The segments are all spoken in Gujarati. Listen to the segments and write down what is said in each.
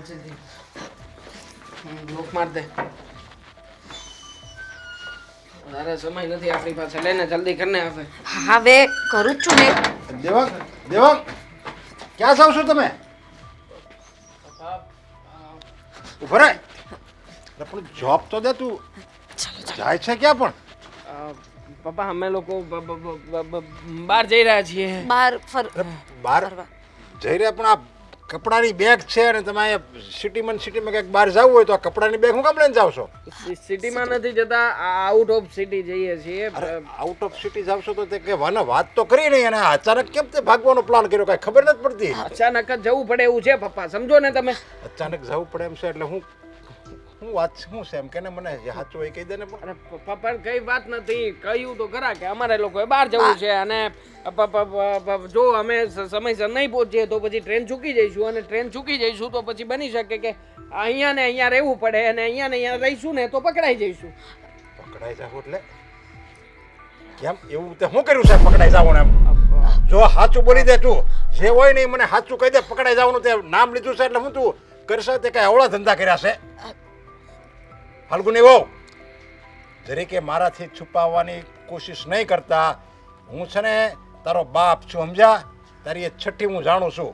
જલ્દી બ્લોક માર દે. વધારે સમય નથી આપણી પાસે. લઈને જલ્દી કરીને આવે. હવે કરું જ છું ને. દેવાંગ દેવાંગ ક્યાં જાવ છો તમે? ઉભો રહે. અરે પણ જોબ તો દે તું. જાય છે ક્યાં પણ? પપ્પા અમે લોકો બહાર જઈ રહ્યા છીએ. બહાર બહાર જઈ રહ્યા પણ આ કપડાની બેગ છે અને તમે અહીંયા સિટીમાં ક્યાંક બહાર જવું હોય તો આ કપડાની બેગ હું કામ લઈને જાવ છો? સિટીમાં નથી જતા, આઉટ ઓફ સિટી જઈએ છીએ. આઉટ ઓફ સિટી જાવ છો તો તે કે વાત તો કરી નહીં અને અચાનક કેમ તે ભાગવાનો પ્લાન કર્યો કાંઈ ખબર નથી પડતી. અચાનક જ જવું પડે એવું છે પપ્પા, સમજો ને તમે. અચાનક જવું પડે એમ છે એટલે હું વાત શું છે એમ કે મને જે સાચું હોય કહી દે ને. પણ અરે પપ્પા પણ કઈ વાત નથી, કહ્યું તો ખરા કે અમારે લોકોએ બહાર જવું છે અને જો અમે સમયસર નહીં પહોંચીએ તો પછી ટ્રેન ચૂકી જઈશું અને ટ્રેન ચૂકી જઈશું તો પછી બની શકે કે અહીંયા ને અહીંયા રહેવું પડે અને અહીંયા ને અહીંયા રહીશું ને તો પકડાઈ જઈશું. પકડાઈ જાવ એટલે કેમ એવું તે શું કર્યું છે પકડાઈ જાવ એમ? જો સાચું બોલી દે તું, જે હોય ને મને સાચું કહી દે. પકડાઈ જવાનું તે નામ લીધું છે એટલે હું તું કરશે તે કઈ અવળા ધંધા કર્યા છે? ફાલ્ગુની વહુ જરીકે મારાથી છુપાવવાની કોશિશ નહીં કરતા. હું છે ને તારો બાપ છું, સમજ્યા? તારી એ છઠ્ઠી હું જાણું છું.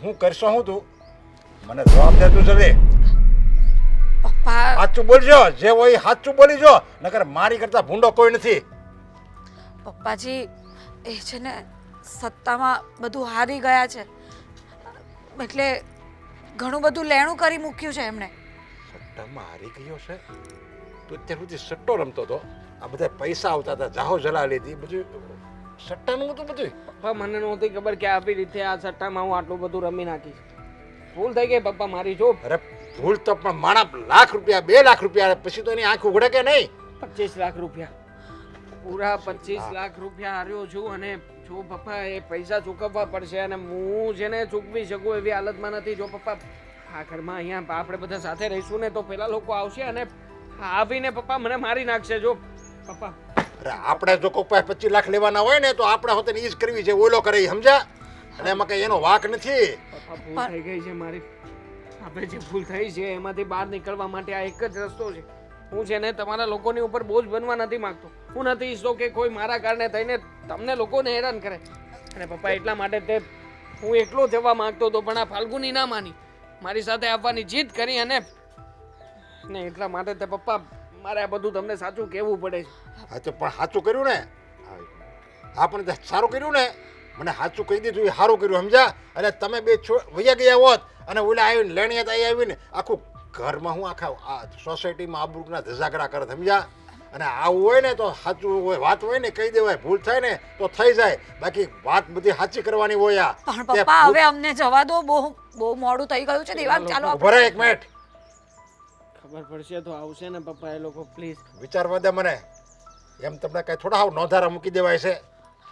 હું કરશો હું તું મને જવાબ દે તું જલ્દી. પપ્પા સાચું બોલજો, જે હોય સાચું બોલીજો, નકર મારી કરતા ભૂંડો કોઈ નથી. પપ્પાજી એ છે ને સત્તામાં બધું હારી ગયા છે એટલે ઘણું બધું લેણું કરી મૂક્યું છે એમણે. સટ્ટામાં હારી ગયો છે? તું અત્યાર સુધી સટ્ટો રમતો હતો, આ બધા પૈસા આવતા હતા, જાહો જલા લીધી, બધું સટ્ટાનું હતું બધું. પપ્પા મને નહોતી ખબર કે આવી રીતે આ સટ્ટામાં હું આટલું બધું રમી નાખીશ. ભૂલ થઈ ગઈ પપ્પા મારી. જો અરે ભૂલ તો પણ માણા લાખ રૂપિયા 2 લાખ રૂપિયા પછી તો એની આંખ ઉઘડે કે નહીં? 25 લાખ રૂપિયા, પૂરા 25 લાખ રૂપિયા હાર્યો છું અને જો પપ્પા એ પૈસા ચૂકવવા પડશે અને હું જેને ચૂકવી શકું એવી હાલતમાં નથી. જો પપ્પા આ ઘરમાં અહીંયા આપણે બધા સાથે રહીશું ને તો પેલા લોકો આવશે અને આવીને પપ્પા મને મારી નાખશે. જો પપ્પા અરે આપણે જો કોઈ પાસે 25 લાખ લેવાના હોય ને તો આપણે હોતે ઈ જ કરવી છે, ઓલો કરે ઈ, સમજ્યા? અને એમાં કઈ એનો વાંક નથી. પપ્પા ભૂલ થઈ ગઈ છે મારી. આપણે જે ભૂલ થઈ છે એમાંથી બહાર નીકળવા માટે આ એક જ રસ્તો છે. હું છે ને તમારા લોકોની ઉપર બોજ બનવા નથી માંગતો. હું નથી ઈચ્છતો કે કોઈ મારા કારણે થઈને તમને લોકોને હેરાન કરે. અને પપ્પા એટલા માટે તે હું એકલો જવા માંગતો હતો પણ આ ફાલ્ગુની ના માની, મારી સાથે આવવાની જીદ કરી અને એટલા માટે તે પપ્પા મારે આ બધું તમને સાચું કહેવું પડે છે. હા તો પણ સાચું કર્યું ને? હા પણ સારું કર્યું ને, મને સાચું કહી દીધું એ સારું કર્યું, સમજ્યા? અને તમે બે વૈયા ગયા હોત અને ઓલા આવીને લેણિયાત આવીને આખું ઘરમાં હું આખા આ સોસાયટીમાં આબરૂના ધજાગરા કરે, સમજ્યા? અને આવું હોય ને તો સાચું હોય, વાત હોય ને કહી દેવાય. ભૂલ થાય ને તો થઈ જાય, બાકી વાત બધી સાચી કરવાની હોય. પણ પપ્પા હવે અમને જવા દો, બહુ મોડું થઈ ગયું છે. દેવાંગ ચાલો ઉભો રહે એક મિનિટ. ખબર પડશે તો આવશે ને પપ્પા એ લોકો. પ્લીઝ વિચારવા દે મને. એમ તમને કઈ થોડા હાવ નોંધારા મૂકી દેવાય છે?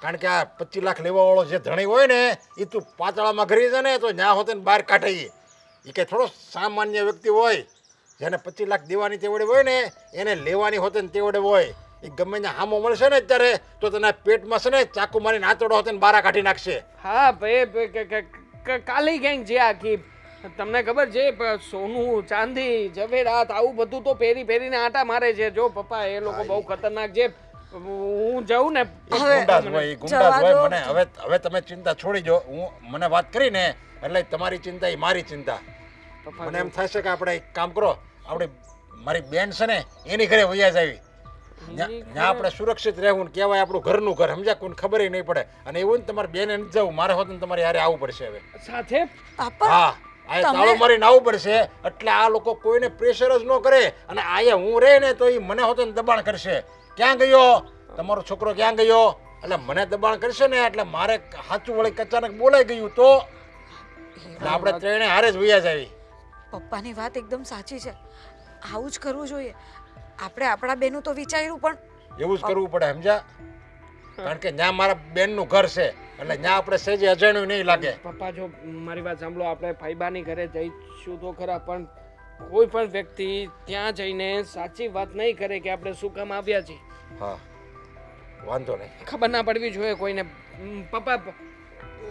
કારણ કે આ 25 લાખ લેવા વાળો જે ધણી હોય ને એ તું પાતળામાં ઘરી છે ને તો ન્યા હોતે ને બહાર કાઢે. એ કઈ થોડો સામાન્ય વ્યક્તિ હોય જેને 25 લાખ દેવાની તેવડે હોય ને એને લેવાની હોતે ને તેવડે હોય. એ ગમે ત્યાં હામો મળશે ને અત્યારે તો તેના પેટમાં છે ને ચાકુ મારીને આંતરડો હોતે ને બહાર કાઢી નાખશે. હા ભાઈ કાલી ગેંગ છે આખી. તમને ખબર છે સોનું ચાંદી જવેરાત આવું બધું તો પહેરીને આટા મારે છે. જો પપ્પા એ લોકો બહુ ખતરનાક છે. હું જાઉં ને ગુંડાસ હોય મને. હવે તમે ચિંતા છોડી દો. મને વાત કરી ને એટલે તમારી ચિંતા એ મારી ચિંતા. મને એમ થાય છે કે આપણે એક કામ કરો, આપણે મારી બેન છે ને એની ઘરે વૈયા જાવી. ત્યાં આપણે સુરક્ષિત રહેવું ને કહેવાય આપણું ઘરનું ઘર, સમજ્યા? કોઈને ખબર નહીં પડે. અને એવું ને તમારી બેને નથી જવું, મારે હોત ને તમારે યારે આવવું પડશે હવે સાથે. હા આ તાળો મારીને આવવું પડશે. એટલે આ લોકો કોઈને પ્રેશર જ ન કરે. અને આયા હું રહે ને તો એ મને હોત ને દબાણ કરશે. ક્યાં ગયો તમારો છોકરો, ક્યાં ગયો? એટલે મને દબાણ કરશે ને એટલે મારે સાચું વળી અચાનક બોલાઈ ગયું તો આપણે ત્રણે હારે જ વૈયા જાવી. પપ્પાની વાત એકદમ સાચી છે. આવું જ કરવું જોઈએ. આપણે આપણા બેનું તો વિચાર્યું પણ એવું જ કરવું પડે, સમજ્યા? કારણ કે ત્યાં મારા બેનનું ઘર છે એટલે ત્યાં આપણે સહેજે અજાણ્યું નહીં લાગે. પપ્પા જો મારી વાત સાંભળો, આપણે ફાઈબાની ઘરે જઈશું તો ખરા પણ કોઈ પણ વ્યક્તિ ત્યાં જઈને સાચી વાત નહીં કરે કે આપણે શું કામ આવ્યા છીએ. હા વાંધો નહીં, ખબર ના પડવી જોઈએ કોઈને. પપ્પા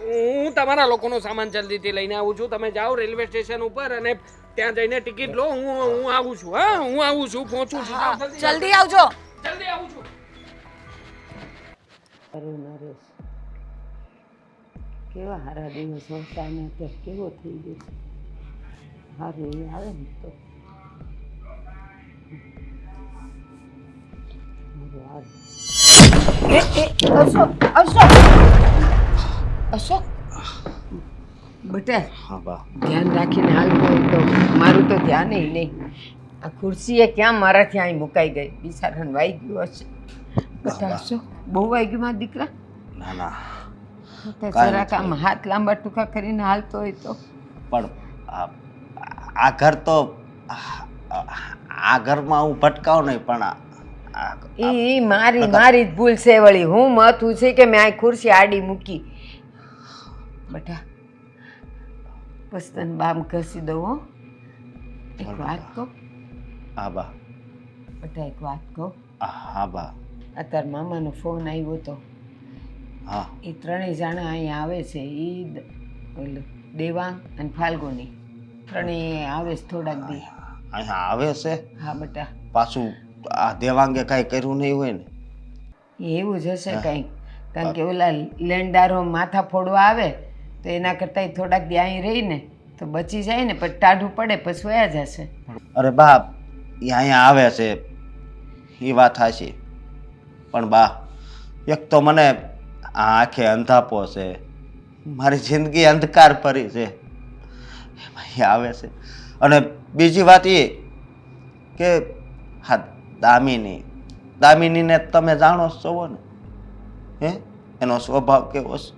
હું તમારા લોકોનો સામાન જલ્દીથી લઈને આવું છું. તમે જાઓ રેલવે સ્ટેશન ઉપર અને ત્યાં જઈને ટિકિટ લો. હું આવું છું. હા, હું આવું છું, પહોંચું છું. જાઓ, જલ્દી આવજો. જલ્દી આવું છું. અરે નરેશ, કેવા સારા દિવસો હતા ને અત્યારે કેવો થઈ ગયો છે. સારું એ આવે ને તો અશોક બેટા, હા બા. ધ્યાન રાખીને હાલતો હોય તો. મારું તો ધ્યાન નહીં. આ ખુરશીએ ક્યાં મારાથી અહીં મુકાઈ ગઈ, બિચારાને વાઈ ગયું હશે. બેટા અશોક, બહુ વાઈ ગયું મારા દીકરા. ના ના, તો જરાક આમ હાથ લાંબા ટૂંકા કરીને હાલતો હોય તો. પણ આ ઘર તો આ ઘરમાં હું ભટકાવ નહીં, પણ એ મારી જ ભૂલ છે વળી. હું મહત્વ છે કે મેં આ ખુરશી આડી મૂકી. બેટા બસ તને બામ ઘસી દઉં હો. એક વાત કહું હા બા. બેટા, એક વાત કહું. હા બા. આ તાર મામાનો ફોન આવ્યો તો. હા. એ ત્રણેય જણા અહીંયા આવે છે. દેવાંગ અને ફાલ્ગુની ત્રણેય આવે છે થોડાક દી. અહીંયા આવે છે? હા બેટા. પાછું આ દેવાંગે કાંઈ કર્યું નહીં હોય ને? એવું જ હશે કંઈક. કારણ કે ઓલા લેણદારો માથા ફોડવા આવે તો એના કરતાં થોડાક દી અહીં રહીને તો બચી જાય ને. પછી ટાઢું પડે પછી વયા જશે. અરે બા, એ અહીંયા આવે છે એ વાત સાચી, પણ બા એક તો મને આ આંખે અંધાપો છે, મારી જિંદગી અંધકાર ભરી છે, એમાં એ આવે છે. અને બીજી વાત એ કે હા, દામિનીને તમે જાણો જ છો ને, હે એનો સ્વભાવ કેવો છે,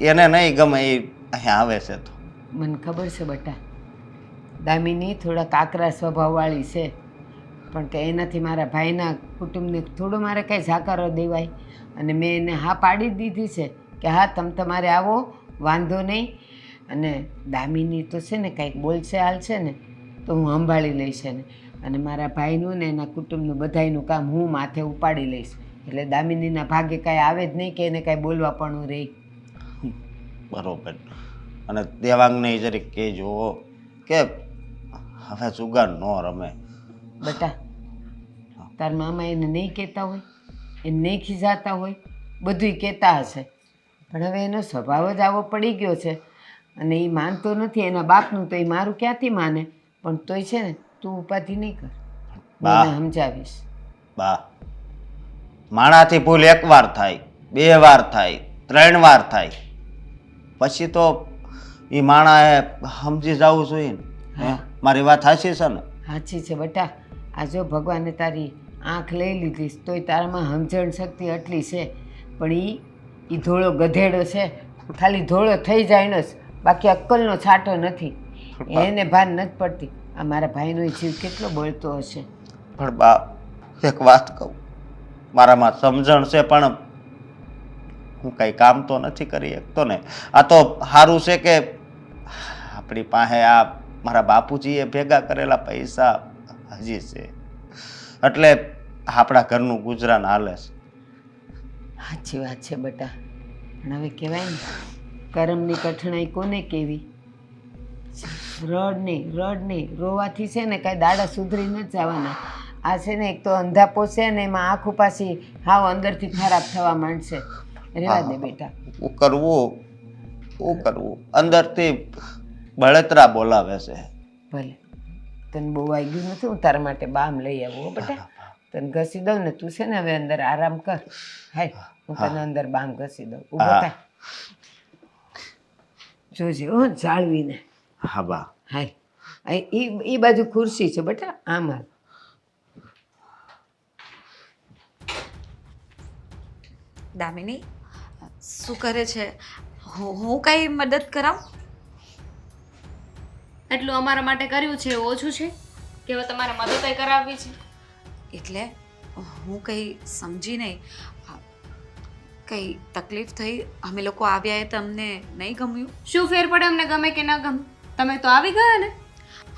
એને નહીં ગમે એ અહીંયા આવે છે. તો મને ખબર છે બેટા, દામિની થોડા કાકરા સ્વભાવવાળી છે, પણ કે એનાથી મારા ભાઈના કુટુંબને થોડું મારે કાંઈ જાકારો દેવાય. અને મેં એને હા પાડી જ દીધી છે કે હા તમારે આવો, વાંધો નહીં. અને દામિની તો છે ને કાંઈક બોલશે હાલશે ને તો હું સંભાળી લઈશ એને. અને મારા ભાઈનું ને એના કુટુંબનું બધાયનું કામ હું માથે ઉપાડી લઈશ. એટલે દામિનીના ભાગે કાંઈ આવે જ નહીં કે એને કાંઈ બોલવા પણ રહે. બરોબર. અને દેવાંગને જરીક કહેજો કે હવે જુગાર ન રમે. બેટા, તાર મામા એને નહીં કહેતા હોય, એને નહીં ખીજાતા હોય, બધુંય કહેતા હશે, પણ હવે એનો સ્વભાવ જ આવો પડી ગયો છે. અને એ માનતો નથી એના બાપનું, તો એ મારું ક્યાંથી માને? પણ તોય છે ને, તું ઉપાધિ નહીં કર, બા. હું સમજાવીશ. બા, માણાથી ભૂલ એક વાર થાય, 2 વાર થાય, 3 વાર થાય, પછી તો એ માણાએ સમજી જવું જોઈએ ને. હે, મારી વાત સાચી છે ને? સાચી છે બેટા. આ જો ભગવાને તારી આંખ લઈ લીધી તોય તારામાં સમજણ શક્તિ આટલી છે, પણ એ ધોળો ગધેડો છે. ખાલી ધોળો થઈ જાય ને જ, બાકી અક્કલનો છાંટો નથી. એને ભાન નથી પડતી. આ મારા ભાઈનો જીવ કેટલો બળતો હશે. પણ બા, એક વાત કહું, મારામાં સમજણ છે, પણ હું કંઈ કામ તો નથી કરી શકતો ને. આ તો સારું છે કે આપણી પાસે આ મારા બાપુજીએ ભેગા કરેલા પૈસા હજી છે, એટલે આપણા ઘરનું ગુજરાન હાલે છે. સાચી વાત છે બેટા, પણ હવે કહેવાય ને, કરમની કઠણાઈ કોને કેવી? રડ નહીં રોવાથી છે ને કાંઈ દાડા સુધરી નથી જવાના. આ છે ને એક તો અંધાપો છે ને એમાં આંખો પાછી હાવ અંદરથી ખરાબ થવા માંડશે. રહેવા દે બેટા. શું કરવું અંદરથી બળતરા બોલાવે છે. ભલે તને બહુ વાગ્યું નથી, હું તારા માટે બામ લઈ આવું હો બેટા. તને ઘસી દઉં ને, તું છે ને હવે અંદર આરામ કર. હાય, હું તને અંદર બામ ઘસી દઉં. ઊભો થાય, જોજે હો જાળવીને. હા બા. હાય, એ બાજુ ખુરશી છે બેટા, આમ હાલ. દામિની શું કરે છે? હું કઈ મદદ કરાવું? એટલું અમારા માટે કર્યું છે એવું ઓછું છે કે હવે તમારે મદદ કરાવવી છે? એટલે હું કંઈ સમજી નહીં. કંઈ તકલીફ થઈ? અમે લોકો આવ્યા એ તમને નહીં ગમ્યું? શું ફેર પડે અમને ગમે કે ન ગમે? તમે તો આવી ગયા ને.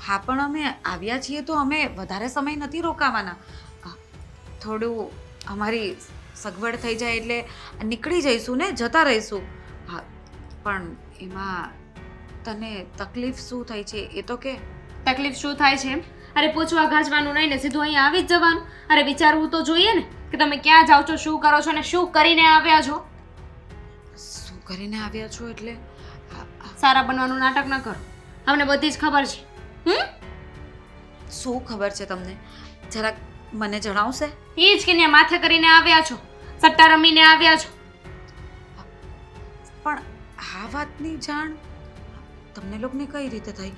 હા, પણ અમે આવ્યા છીએ તો અમે વધારે સમય નથી રોકાવાના. થોડું અમારી સગવડ થઈ જાય એટલે નીકળી જઈશું ને, જતા રહીશું. હા, પણ એમાં તને તકલીફ શું થઈ છે એ તો કે. તકલીફ શું થાય છે એમ? અરે પૂછવા ગાજવાનું નહીં ને સીધું અહીંયા આવી જ જવાનું. અરે વિચારવું તો જોઈએ ને કે તમે ક્યાં જાઓ છો, શું કરો છો ને શું કરીને આવ્યા છો. શું કરીને આવ્યા છો એટલે સારા બનવાનું નાટક ન કરો, અમને બધી જ ખબર છે. શું ખબર છે તમને? જરાક મને જણાવશે? એ જ કે ત્યાં માથે કરીને આવ્યા છો, સટ્ટા રમીને આવ્યા છો. પણ આ વાતની જાણ તમને લોકોને કઈ રીતે થઈ?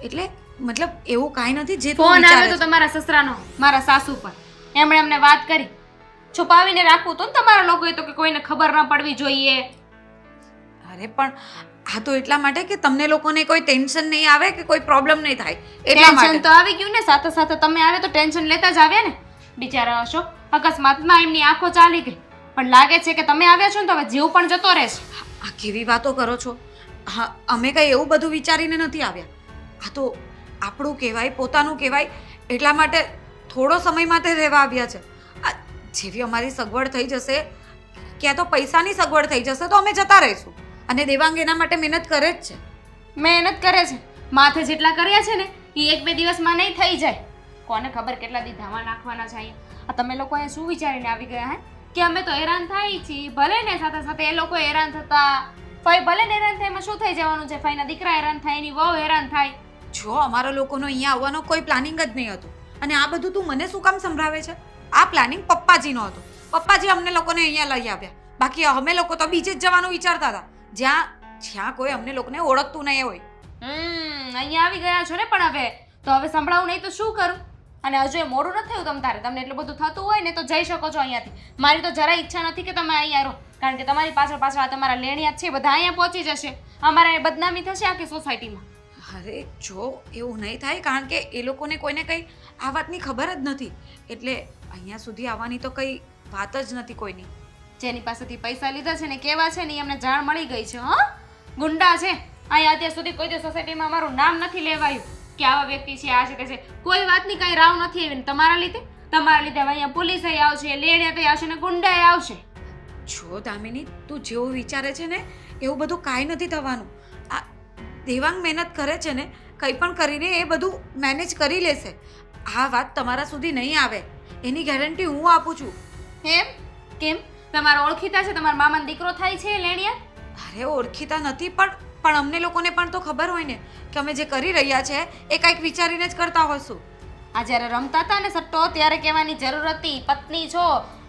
એટલે મતલબ એવું કાંઈ નથી જે તું ફોન વિચારે આવ્યો તો છે. તમારા સસરાનો, મારા સાસુ પર. એમણે અમને વાત કરી, છુપાવીને રાખવું તો ને તમારા લોકોએ તો કે કોઈને ખબર ન પડવી જોઈએ. અરે પણ આ તો એટલા માટે કે તમને લોકોને કોઈ ટેન્શન નહીં આવે કે કોઈ પ્રોબ્લેમ નહીં થાય એટલા ટેન્શન માટે. તો આવી ગયું ને, સાથે સાથે તમે આવે તો ટેન્શન લેતા જ આવ્યા ને. બિચારા અશોક અકસ્માતમાં એમની આંખો ચાલી ગઈ, પણ લાગે છે કે તમે આવ્યા છો ને તો હવે જીવ પણ જતો રહેશે. આ કેવી વાતો કરો છો? હા, અમે કઈ એવું બધું વિચારીને નથી આવ્યા. આ તો આપણું કહેવાય, પોતાનું કહેવાય, એટલા માટે થોડો સમય માટે રહેવા આવ્યા છે. આ જેવી અમારી સગવડ થઈ જશે, ક્યાં તો પૈસાની સગવડ થઈ જશે તો અમે જતા રહીશું. અને દેવાંગ એના માટે મહેનત કરે જ છે. મહેનત કરે છે, માથે જેટલા કર્યા છે ને એ એક બે દિવસમાં નહીં થઈ જાય. કોને ખબર કેટલા દી ધામા નાખવાના છે અહીંયા. આ તમે લોકો અહીંયા શું વિચારીને આવી ગયા હે કે અમે તો હેરાન થાય છીએ? ભલે ને સાથે સાથે એ લોકો હેરાન થતા, ફઈ ભલે ને હેરાન થાય, એમાં શું થઈ જવાનું છે? ફઈના દીકરા હેરાન થાય, એની વહુ હેરાન થાય. જો અમારા લોકોનો અહીંયા આવવાનો કોઈ પ્લાનિંગ જ નહીં હતું. અને આ બધું તું મને શું કામ સંભળાવે છે? આ પ્લાનિંગ પપ્પાજીનો હતો. પપ્પાજી અમને લોકોને અહીંયા લઈ આવ્યા. બાકી અમે લોકો તો બીજે જ જવાનું વિચારતા હતા, જ્યાં કોઈ અમને લોકોને ઓળખતું નહીં હોય. અહીંયા આવી ગયા છો ને, પણ હવે તો હવે સંભળાવું નહીં તો શું કરું? અને હજુ એ મોડું નથી થયું તમને એટલું બધું થતું હોય ને તો જઈ શકો છો અહીંયાથી. મારી તો જરાય ઈચ્છા નથી કે તમે અહીંયા રહો, કારણ કે તમારી પાછળ આ તમારા લેણિયા છે બધા અહીંયા પહોંચી જશે, અમારે બદનામી થશે આખી સોસાયટીમાં. અરે જો એવું નહીં થાય, કારણ કે એ લોકોને કોઈને કંઈ આ વાતની ખબર જ નથી, એટલે અહીંયા સુધી આવવાની તો કંઈ વાત જ નથી કોઈની. જેની પાસેથી પૈસા લીધા છે ને કેવા છે ને એ અમને જાણ મળી ગઈ છે. હા, ગુંડા છે. અહીંયા અત્યાર સુધી કોઈ સોસાયટીમાં મારું નામ નથી લેવાયું કે આવા વ્યક્તિ છે, આ છે તે છે. કોઈ વાતની કાંઈ રાવ નથી આવી ને તમારા લીધે હવે અહીંયા પોલીસ આવશે, લેણિયા આવશે ને ગુંડા આવશે. જો દામિની, તું જેવું વિચારે છે ને એવું બધું કાંઈ નથી થવાનું. આ દેવાંગ મહેનત કરે છે ને, કંઈ પણ કરીને એ બધું મેનેજ કરી લેશે. આ વાત તમારા સુધી નહીં આવે એની ગેરંટી હું આપું છું. એમ કેમ? તમારા ઓળખીતા છે? તમારા મામાનો દીકરો થાય છે લેણિયા? અરે ઓળખીતા નથી, પણ અમને લોકોને પણ તો ખબર હોય ને કે અમે જે કરી રહ્યા છે એ કંઈક વિચારીને જ કરતા હોઈશું. આ જ્યારે રમતા હતા ને સટ્ટો ત્યારે કહેવાની જરૂર હતી પત્ની છો,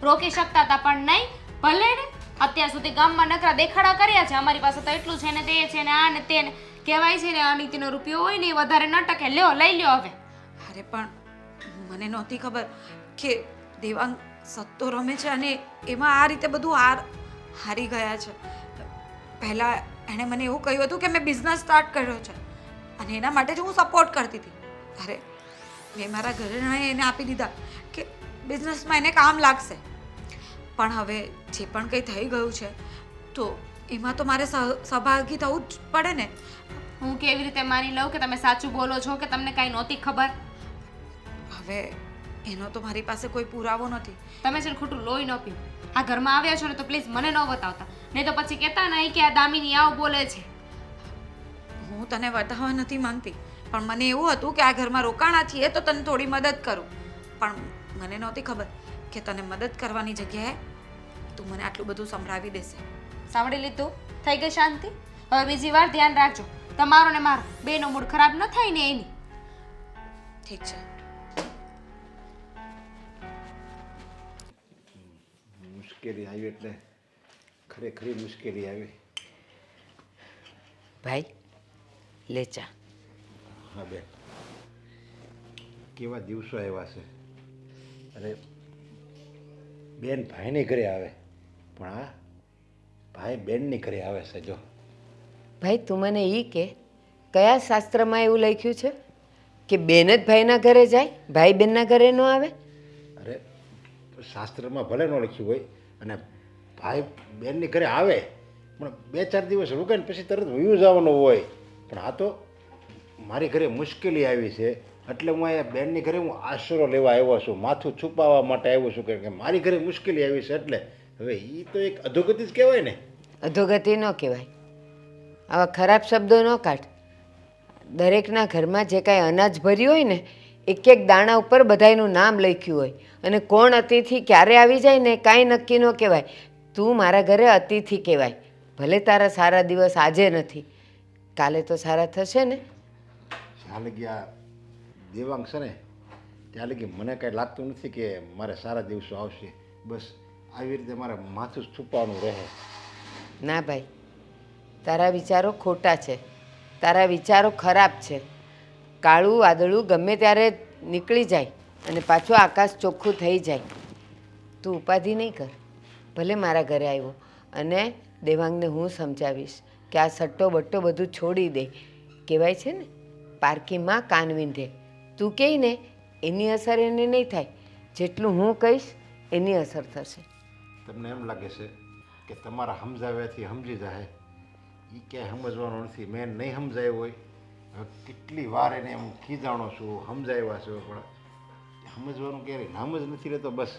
રોકી શકતા હતા, પણ નહીં. ભલે ને અત્યાર સુધી ગામમાં નકરા દેખાડા કર્યા છે, અમારી પાસે તો એટલું છે ને તે છે ને આ ને તે ને. કહેવાય છે ને આ નીતિનો રૂપિયો હોય ને એ વધારે ન ટકે. લ્યો લઈ લ્યો હવે. અરે પણ મને નહોતી ખબર કે દેવાંગ સત્તો રમે છે અને એમાં આ રીતે બધું હારી ગયા છે. પહેલાં એણે મને એવું કહ્યું હતું કે મેં બિઝનેસ સ્ટાર્ટ કર્યો છે અને એના માટે જ હું સપોર્ટ કરતી હતી. અરે મેં મારા ઘરેણાએ એને આપી દીધા કે બિઝનેસમાં એને કામ લાગશે. પણ હવે જે પણ કંઈ થઈ ગયું છે તો એમાં તો મારે સહભાગી થવું જ પડે ને. હું કેવી રીતે માની લઉં કે તમે સાચું બોલો છો કે તમને કાંઈ નહોતી ખબર? હવે એનો તો મારી પાસે કોઈ પુરાવો નથી. તમે છે ને ખોટું લોહી ન પીવું. આ ઘરમાં આવ્યા છો ને તો પ્લીઝ મને ન બતાવતા, નહીં તો પછી કહેતા નહીં કે આ દામિની આવું બોલે છે. હું તને બતાવવા નથી માંગતી, પણ મને એવું હતું કે આ ઘરમાં રોકાણા છીએ તો તને થોડી મદદ કરું. પણ મને નહોતી ખબર કે તને મદદ કરવાની જગ્યાએ તું મને આટલું બધું સંભળાવી દેશે. સાંભળી લીધું? થઈ ગઈ શાંતિ? હવે બીજી વાર ધ્યાન રાખજો, તમારો ને મારો બેનો મૂડ ખરાબ ન થાય ને એની. ઠીક છે. મુશ્કેલી આવી એટલે ખરેખરી મુશ્કેલી આવી. ભાઈ લે ચા. હા બેન, કેવા દિવસો આવ્યા છે. અરે બેન ભાઈને ઘરે આવે, પણ આ ભાઈ બેનની ઘરે આવે છે. જો ભાઈ તું મને એ કે કયા શાસ્ત્રમાં એવું લખ્યું છે કે બેન જ ભાઈના ઘરે જાય, ભાઈ બેનના ઘરે ન આવે? અરે શાસ્ત્રમાં ભલે ન લખ્યું હોય અને ભાઈ બેનની ઘરે આવે પણ 2-4 દિવસ રોકાઈને પછી તરત વયું જવાનું હોય. પણ આ તો મારી ઘરે મુશ્કેલી આવી છે એટલે હું અહીંયા બેનની ઘરે હું આશરો લેવા આવ્યો છું, માથું છુપાવવા માટે આવ્યો છું કે મારી ઘરે મુશ્કેલી આવી છે. એટલે હવે એ તો એક અધોગતિ જ કહેવાય ને. અધોગતિ ન કહેવાય. આવા ખરાબ શબ્દો ન કાઢ. દરેકના ઘરમાં જે કાંઈ અનાજ ભર્યું હોય ને એક એક દાણા ઉપર બધાયનું નામ લખ્યું હોય અને કોણ અતિથિ ક્યારે આવી જાય ને કાંઈ નક્કી ન કહેવાય. તું મારા ઘરે અતિથિ કહેવાય. ભલે તારા સારા દિવસ આજે નથી, કાલે તો સારા થશે ને. જ્યાં લગી આ દેવાંગ છે ને ત્યાં લગી મને કાંઈ લાગતું નથી કે મારે સારા દિવસો આવશે. બસ આવી રીતે મારે માથું જ છુપાવવાનું રહે. ના ભાઈ, તારા વિચારો ખોટા છે, તારા વિચારો ખરાબ છે. કાળું વાદળું ગમે ત્યારે નીકળી જાય અને પાછું આકાશ ચોખ્ખું થઈ જાય. તું ઉપાધિ નહીં કર. ભલે મારા ઘરે આવ્યો અને દેવાંગને હું સમજાવીશ કે આ સટ્ટો બટ્ટો બધું છોડી દે. કહેવાય છે ને પારકીમાં કાન વીંધે. તું કહે ને એની અસર એને નહીં થાય, જેટલું હું કહીશ એની અસર થશે. તમને એમ લાગે છે કે તમારા સમજાવ્યાથી સમજી જાય, એ ક્યાંય સમજવાનું નથી. મેં નહીં સમજાયું હોય, હવે કેટલી વાર એને એમ ખીજાણો છું, સમજાવ્યા છું, પણ સમજવાનું ક્યારેય નામ જ નથી રહેતો. બસ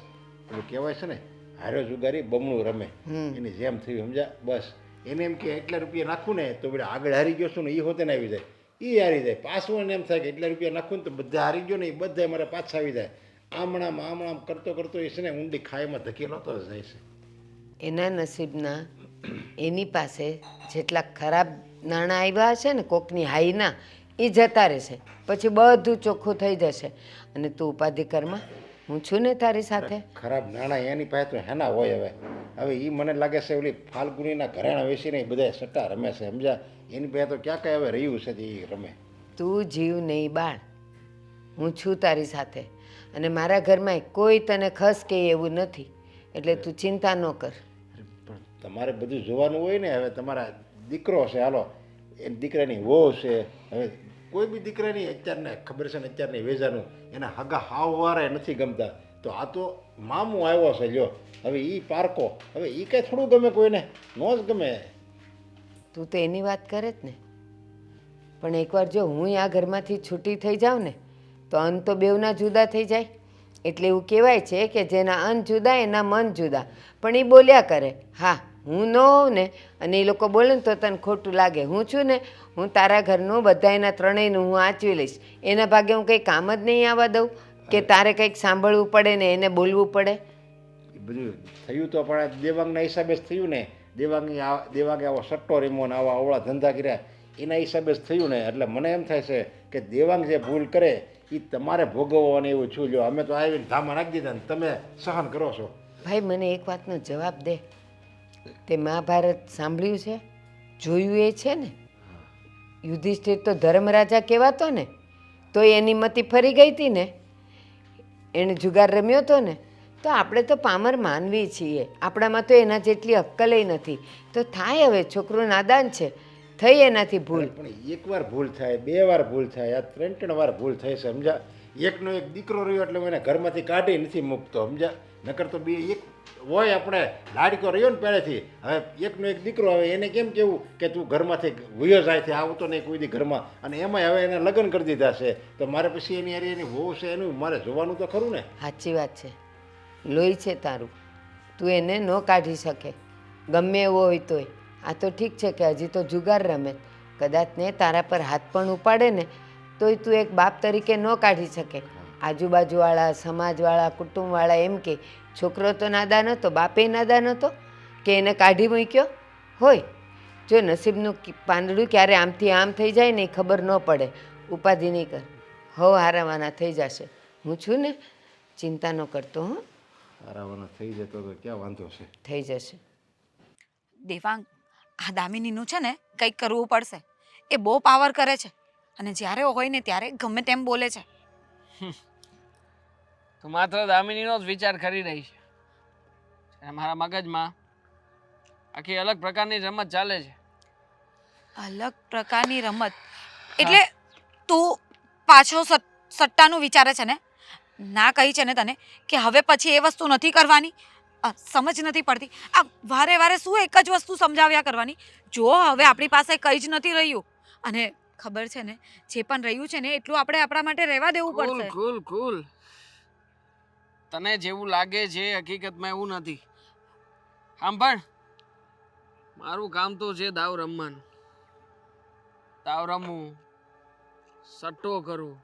પેલું કહેવાય છે ને હારો જુગારી બમણું રમે, એની જેમ થયું સમજ્યા. બસ એને એમ કે એટલા રૂપિયા નાખું ને તો બધા આગળ હારી ગયો છું ને એ હોતે ને આવી જાય, એ હારી જાય. પાછું એને એમ થાય કે એટલા રૂપિયા નાખું ને તો બધા હારી ગયો ને એ બધા મારે પાછા આવી જાય. આમણામ કરતો કરતો એ છે ને ઊંડી ખાઈમાં ધકેલાતો જ જાય છે. એના નસીબના એની પાસે જેટલા ખરાબ નાણાં આવ્યા હશે ને કોકની હાઈના, એ જતા રહેશે. પછી બધું ચોખ્ખું થઈ જશે. અને તું ઉપાધિ કરમાં, હું છું ને તારી સાથે. ખરાબ નાણાં એની પાસે તો હેના હોય. હવે એ મને લાગે છે ઓલી ફાલ્ગુનીના ઘરેણા વેચીને એ બધા સટ્ટા રમે છે સમજ્યા. એની પાસે તો ક્યાં કાંઈ હવે રહ્યું છે એ રમે. તું જીવ નહીં બાળ, હું છું તારી સાથે. અને મારા ઘરમાં કોઈ તને ખસ કે એવું નથી, એટલે તું ચિંતા ન કર. પણ તમારે બધું જોવાનું હોય ને. હવે તમારા દીકરો છે, હાલો એ દીકરાની વહુ છે. હવે કોઈ બી દીકરાની અત્યારને ખબર છે ને અત્યારની વેજાનું એના હગા હાવવારે નથી ગમતા. તો આ તો મામું આવ્યો છે લ્યો, હવે એ પારકો, હવે એ કાંઈ થોડું ગમે કોઈને, ન જ ગમે. તું તો એની વાત કરે જ ને. પણ એકવાર જો હું આ ઘરમાંથી છૂટી થઈ જાઉં ને તો અન તો બેવના જુદા થઈ જાય. એટલે એવું કહેવાય છે કે જેના અન જુદા એના મન જુદા. પણ એ બોલ્યા કરે. હા, હું ન હોઉં ને અને એ લોકો બોલે ને તો તને ખોટું લાગે. હું છું ને, હું તારા ઘરનું બધા એના ત્રણેયનું હું આંચવી લઈશ. એના ભાગે હું કંઈ કામ જ નહીં આવવા દઉં કે તારે કંઈક સાંભળવું પડે ને એને બોલવું પડે. એ બધું થયું તો પણ દેવાંગના હિસાબે જ થયું ને. દેવાંગે આવો સટ્ટો રીમો ને આવા અવળા ધંધા કર્યા એના હિસાબે જ થયું ને. એટલે મને એમ થાય છે કે દેવાંગ જે ભૂલ કરે એ તમારે ભોગવવાની એવું છું. લ્યો અમે તો આવીને ધામા નાખી દીધા ને તમે સહન કરો છો. ભાઈ મને એક વાતનો જવાબ દે. તે મહાભારત સાંભળ્યું છે, જોયું એ છે ને? યુધિષ્ઠિર તો ધર્મરાજા કહેવાતો ને, તો એની મતિ ફરી ગઈ હતી ને. એણે જુગાર રમ્યો હતો ને. તો આપણે તો પામર માનવી છીએ, આપણામાં તો એના જેટલી અક્કલેય નથી. તો થાય હવે, છોકરું નાદાન છે, થઈ એનાથી ભૂલ. પણ એકવાર ભૂલ થાય, બે વાર ભૂલ થાય, આ ત્રણ વાર ભૂલ થાય છે સમજા. એકનો એક દીકરો રહ્યો એટલે હું એને ઘરમાંથી કાઢી નથી મૂકતો સમજા. નકર તો બે એક હોય આપણે લાડકો રહ્યો ને પહેલેથી. હવે એકનો એક દીકરો, હવે એને કેમ કેવું કે તું ઘરમાંથી વયો જાય છે, આવતો નહીં કોઈ દી ઘરમાં. અને એમાંય હવે એને લગ્ન કરી દીધા છે તો મારે પછી એની હારે એની વહુ છે એનું મારે જોવાનું તો ખરું ને. સાચી વાત છે. લોહી છે તારું, તું એને ન કાઢી શકે ગમે એવો હોય તોય. આ તો ઠીક છે કે હજી તો જુગાર રમે, કદાચ ને તારા પર હાથ પણ ઉપાડે ને તોય તું એક બાપ તરીકે ન કાઢી શકે. આજુબાજુવાળા, સમાજવાળા, કુટુંબવાળા એમ કે છોકરો તો નાદાન હતો, બાપે નાદાન હતો કે એને કાઢી મૂક્યો હોય. જો નસીબનું પાંદડું ક્યારે આમથી આમ થઈ જાય ને એ ખબર ન પડે. ઉપાધિ નહીં કર, હવ હારાવાના થઈ જશે. હું છું ને, ચિંતા ન કરતો. હં, હારાવાના થઈ જતો તો ક્યાં વાંધો છે, થઈ જશે. દેવાંગ, આ દામિનીનું છે ને કંઈક કરવું પડશે. એ બહુ પાવર કરે છે અને જ્યારે હોય ને ત્યારે ગમે તેમ બોલે છે. તું માત્ર દામિનીનો જ વિચાર કરી રહી છે. અને મારા મગજમાં આખી અલગ પ્રકારની રમત ચાલે છે. અલગ પ્રકારની રમત એટલે તું પાછો સટ્ટાનું વિચારે છે ને? ના કહી છે ને તને કે હવે પછી એ વસ્તુ નથી કરવાની? સમજ નથી પડતી. આ વારે વારે શું એક જ વસ્તુ સમજાવ્યા કરવાની? જો હવે આપણી પાસે કંઈ જ નથી રહ્યું અને ખબર છે ને જે પણ રહ્યું છે ને એટલું આપણે આપણા માટે રહેવા દેવું પડશે. કુલ કુલ, તને જેવું લાગે છે હકીકતમાં એવું નથી. સાંભળ, મારું કામ તો છે દાવ રમવાનું. તાવ રમું, સટ્ટો કરું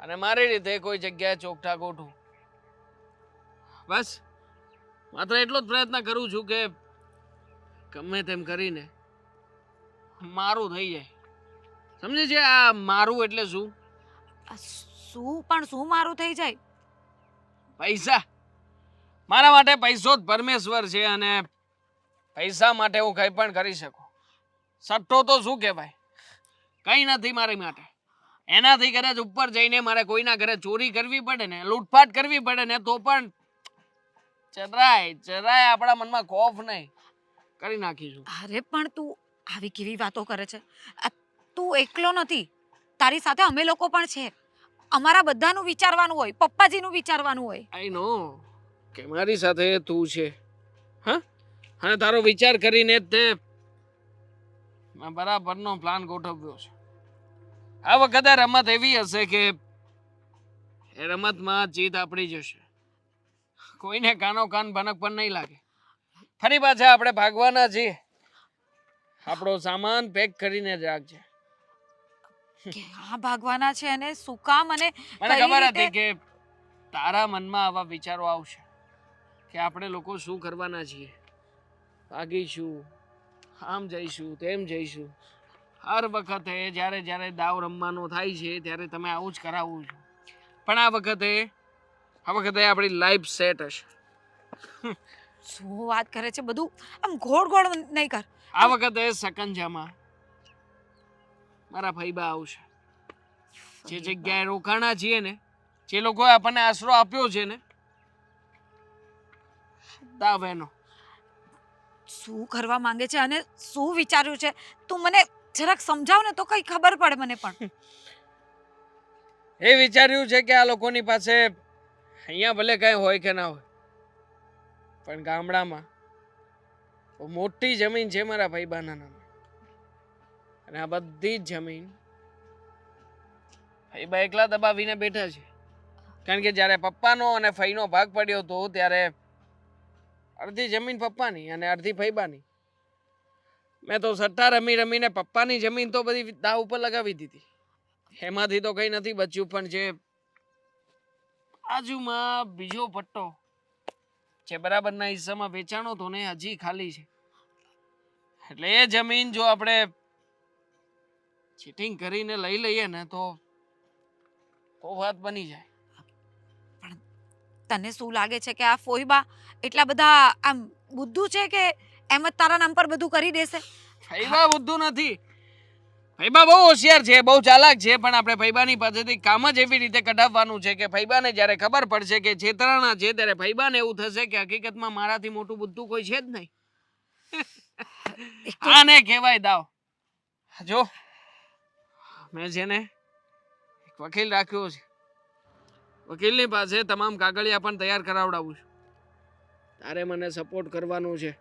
અને મારી રીતે કોઈ જગ્યાએ ચોકઠા ગોઠું. બસ માત્ર એટલો જ પ્રયત્ન કરું છું કે ગમે તેમ કરીને મારું થઈ જાય. સમજે છે આ મારું એટલે શું? શું મારું થઈ જાય? પૈસા. મારા માટે પૈસો જ પરમેશ્વર છે અને પૈસા માટે હું કંઈ પણ કરી શકું. સટ્ટો તો શું કહેવાય? કંઈ નથી મારી માટે. એનાથી કદાચ ઉપર જઈને મારે કોઈના ઘરે ચોરી કરવી પડે ને, લૂંટફાટ કરવી પડે ને, તો પણ જરાય આપણા મનમાં ખોફ નહીં, કરી નાખીશું. અરે પણ તું આવી કેવી વાતો કરે છે? તું એકલો નથી, તારી સાથે અમે લોકો પણ છે. અમારા બધાનું વિચારવાનું હોય, પપ્પાજીનું વિચારવાનું હોય. આઈ નો કે મારી સાથે તું છે, હા, અને તારો વિચાર કરીને જ તે મેં બરાબરનો પ્લાન ગોઠવ્યો છે. આ વખતે રમત એવી હશે કે એ રમતમાં જીત આપણી જશે. કોઈને કાનો કાન ભનક પણ નહીં લાગે. ફરી પાછા આપણે ભાગવાના છીએ. આપણો સામાન પેક કરીને જ રાખજે. ક્યાં ભાગવાના છે અને શું કામ? અને મને કઈ ખબર રીતે? હતી કે તારા મનમાં આવા વિચારો આવશે કે આપણે લોકો શું કરવાના છીએ. ભાગીશું, આમ જઈશું, તેમ જઈશું. હર વખતે જ્યારે દાવ રમવાનો થાય છે ત્યારે તમે આવું જ કરાવું છો. પણ આ વખતે આપણી લાઈફ સેટ હશે. શું વાત કરે છે? બધું આમ ગોળ ગોળ નહીં કર. આ વખતે સકંજામાં મારા ફઈબા આવશે. જે જગ્યાએ રોકાણા છીએ ને, જે લોકોએ આપણને આશરો આપ્યો છે ને, દાવેનો. શું કરવા માંગે છે અને શું વિચાર્યું છે? તું મને જરાક સમજાવ ને તો કઈ ખબર પડે મને પણ. એ વિચાર્યું છે કે આ લોકોની પાસે અહીંયા ભલે કઈ હોય કે ના હોય, પણ ગામડામાં બહુ મોટી જમીન છે મારા ભાઈબાના નામે. અને આ બધી જ જમીન ભાઈબા એકલા દબાવીને બેઠા છે. કારણ કે જ્યારે પપ્પાનો અને ફઈનો ભાગ પડ્યો હતો ત્યારે અડધી જમીન પપ્પાની અને અડધી ભાઈબાની. મેં તો સટ્ટા રમીને પપ્પાની જમીન તો બધી દાવ ઉપર લગાવી દીધી. એમાંથી તો કંઈ નથી બચ્યું, પણ જે બાજુમાં બીજો પટ્ટો જે બરાબરના હિસ્સામાં વેચાણો હતો ને, હજી ખાલી છે. એટલે એ જમીન જો આપણે ચીટિંગ કરીને લઈ લઈએ ને તો વાત બની જાય. તને શું લાગે છે કે આ ફોઈબા એટલા બધા આમ બુદ્ધુ છે કે એમ જ તારા નામ પર બધું કરી દેશે? ફઈબા બુદ્ધુ નથી. ફઈબા બહુ હોશિયાર છે, બહુ ચાલાક છે, પણ આપણે ફઈબાની પાસેથી કામ જ એવી રીતે કઢાવવાનું છે કે ફઈબાને જ્યારે ખબર પડશે કે છેતરાણા છે ત્યારે ફઈબાને એવું થશે કે હકીકતમાં મારાથી મોટું બુદ્ધુ કોઈ છે જ નહીં. આને કહેવાય દાવ. જો મેં છે ને એક વકીલ રાખ્યો છે. વકીલની પાસે તમામ કાગળિયા પણ તૈયાર કરાવડાવું છું. તારે મને સપોર્ટ કરવાનો છે.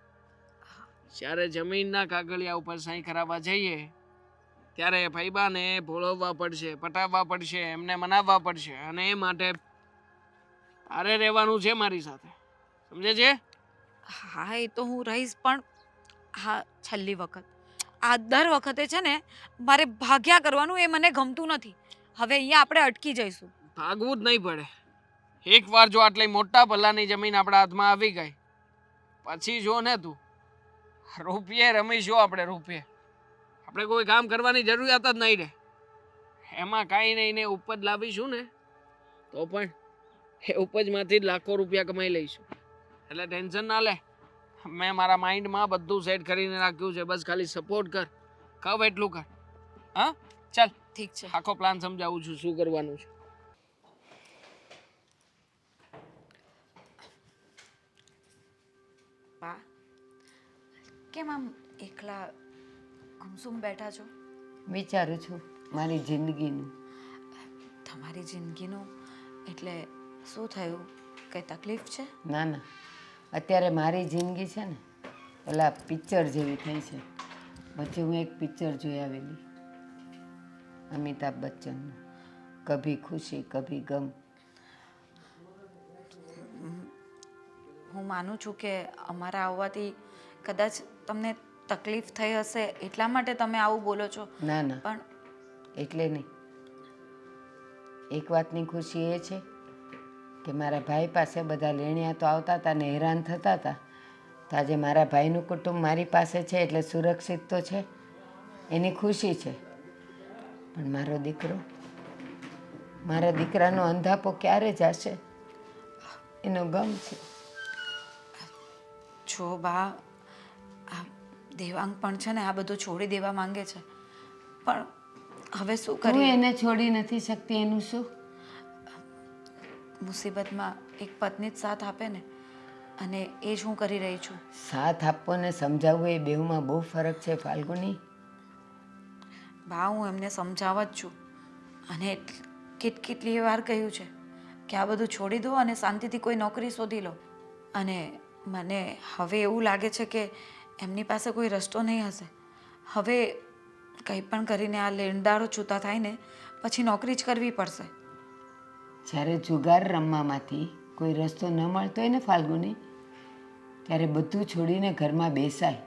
જ્યારે જમીનના કાગળિયા ઉપર સહી કરાવવા જઈએ ત્યારે ફઈબાને ભોળવવા પડશે, પટાવવા પડશે, એમને મનાવવા પડશે. અને એ માટે તારે રહેવાનું છે મારી સાથે. સમજે છે? હા, એ તો હું રહીશ, પણ હા, છેલ્લી વખત. આ દર વખતે છે ને મારે ભાગ્યા કરવાનું, એ મને ગમતું નથી. હવે અહીંયા આપણે અટકી જઈશું. ભાગવું જ નહીં પડે. એકવાર જો આટલી મોટા પલ્લાની જમીન આપણા હાથમાં આવી ગઈ પછી જો ને તું, રૂપિયે રમીશું આપણે. રૂપિયે આપણે કોઈ કામ કરવાની જરૂરિયાત જ નહીં રહે. એમાં કાંઈ નહીં ને ઉપજ લાવીશું ને તો પણ એ ઉપજમાંથી જ લાખો રૂપિયા કમાઈ લઈશું. એટલે ટેન્શન ના લે. મેં મારા માઇન્ડમાં બધું સેટ કરીને રાખ્યું છે. બસ ખાલી સપોર્ટ કર. કહું એટલું કર. હા, ચાલ ઠીક છે. આખો પ્લાન સમજાવું છું શું કરવાનું છે. બા, કેમ આમ એકલા ગુમસુમ બેઠા છો? વિચારું છું મારી જિંદગીનું. તમારી જિંદગીનું એટલે શું થયું? કઈ તકલીફ છે? ના ના, અત્યારે મારી જિંદગી છે ને પેલા પિક્ચર જેવી થઈ છે. વચ્ચે હું એક પિક્ચર જોઈ આવેલી અમિતાભ બચ્ચનનું, કભી ખુશી કભી ગમ. હું માનું છું કે અમારા આવવાથી કદાચ તમને તકલીફ થઈ હશે એટલા માટે તમે આવું બોલો છો. ના ના, પણ એટલે નહીં. એક વાતની ખુશી એ છે કે મારા ભાઈ પાસે બધા લેણિયા તો આવતા હતા ને હેરાન થતા હતા, તો આજે મારા ભાઈનું કુટુંબ મારી પાસે છે એટલે સુરક્ષિત તો છે, એની ખુશી છે. પણ મારા દીકરાનો અંધાપો ક્યારે જશે એનો ગમ છે. જો બા, આ દેવાંગ પણ છે ને આ બધું છોડી દેવા માંગે છે, પણ હવે શું તું કરીએ? એને છોડી નથી શકતી એનું શું? મુસીબતમાં એક પત્ની જ સાથ આપે ને, અને એ જ હું કરી રહી છું. સાથ આપવો ને સમજાવવું એ બેઉમાં બહુ ફરક છે ફાલ્ગુની. બા, હું એમને સમજાવવા જ છું, અને કેટલી વાર કહ્યું છે કે આ બધું છોડી દો અને શાંતિથી કોઈ નોકરી શોધી લો. અને મને હવે એવું લાગે છે કે એમની પાસે કોઈ રસ્તો નહીં હશે. હવે કંઈ પણ કરીને આ લેણદારો છૂટા થાય ને પછી નોકરી જ કરવી પડશે. જ્યારે જુગાર રમવામાંથી કોઈ રસ્તો ન મળતો હોય ને ફાલ્ગુની, ત્યારે બધું છોડીને ઘરમાં બેસાય,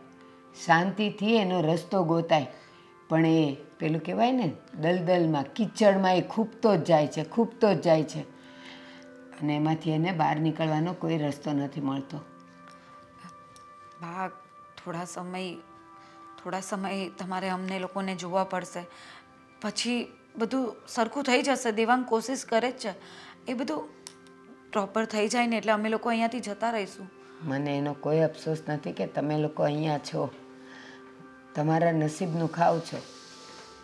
શાંતિથી એનો રસ્તો ગોતાય. પણ એ પેલું કહેવાય ને દલદલમાં કીચડમાં એ ખૂબતો જ જાય છે અને એમાંથી એને બહાર નીકળવાનો કોઈ રસ્તો નથી મળતો. બા, થોડા સમય તમારે અમને લોકોને જોવા પડશે, પછી બધું સરખું થઈ જશે. દેવાંગ કોશિશ કરે જ છે, એ બધું પ્રોપર થઈ જાય ને એટલે અમે લોકો અહીંયાથી જતા રહીશું. મને એનો કોઈ અફસોસ નથી કે તમે લોકો અહીંયા છો, તમારા નસીબનું ખાવ છો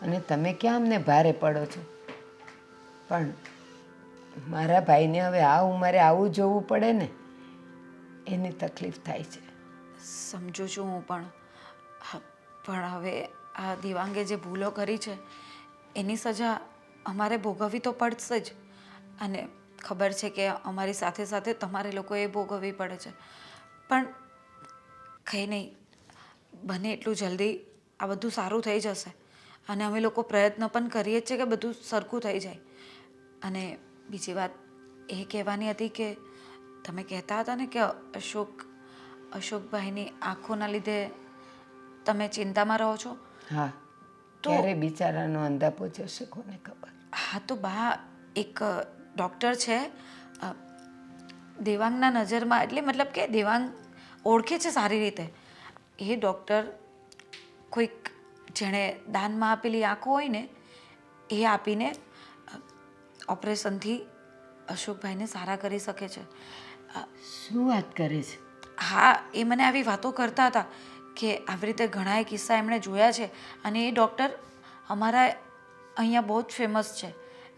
અને તમે ક્યાં અમને ભારે પડો છો. પણ મારા ભાઈને હવે આ ઉંમરે આવું જોવું પડે ને, એની તકલીફ થાય છે. સમજુ છું હું, પણ હવે આ દેવાંગે જે ભૂલો કરી છે એની સજા અમારે ભોગવવી તો પડશે જ. અને ખબર છે કે અમારી સાથે સાથે તમારે લોકોએ ભોગવવી પડે છે, પણ કંઈ નહીં, બને એટલું જલ્દી આ બધું સારું થઈ જશે. અને અમે લોકો પ્રયત્ન પણ કરીએ જ છીએ કે બધું સરખું થઈ જાય. અને બીજી વાત એ કહેવાની હતી કે તમે કહેતા હતા ને કે અશોકભાઈની આંખોના લીધે તમે ચિંતામાં રહો છો. હા, ક્યારે બિચારાનો અંધાપો જશે કોને ખબર. હા તો બા, એક ડૉક્ટર છે દેવાંગના નજરમાં, એટલે મતલબ કે દેવાંગ ઓળખે છે સારી રીતે. એ ડૉક્ટર કોઈક જેણે દાનમાં આપેલી આંખો હોય ને એ આપીને ઓપરેશનથી અશોકભાઈને સારા કરી શકે છે. શું વાત કરે છે? હા, એ મને આવી વાતો કરતા હતા કે આવી રીતે ઘણાય કિસ્સા એમણે જોયા છે. અને એ ડૉક્ટર અમારા અહીંયા બહુ જ ફેમસ છે.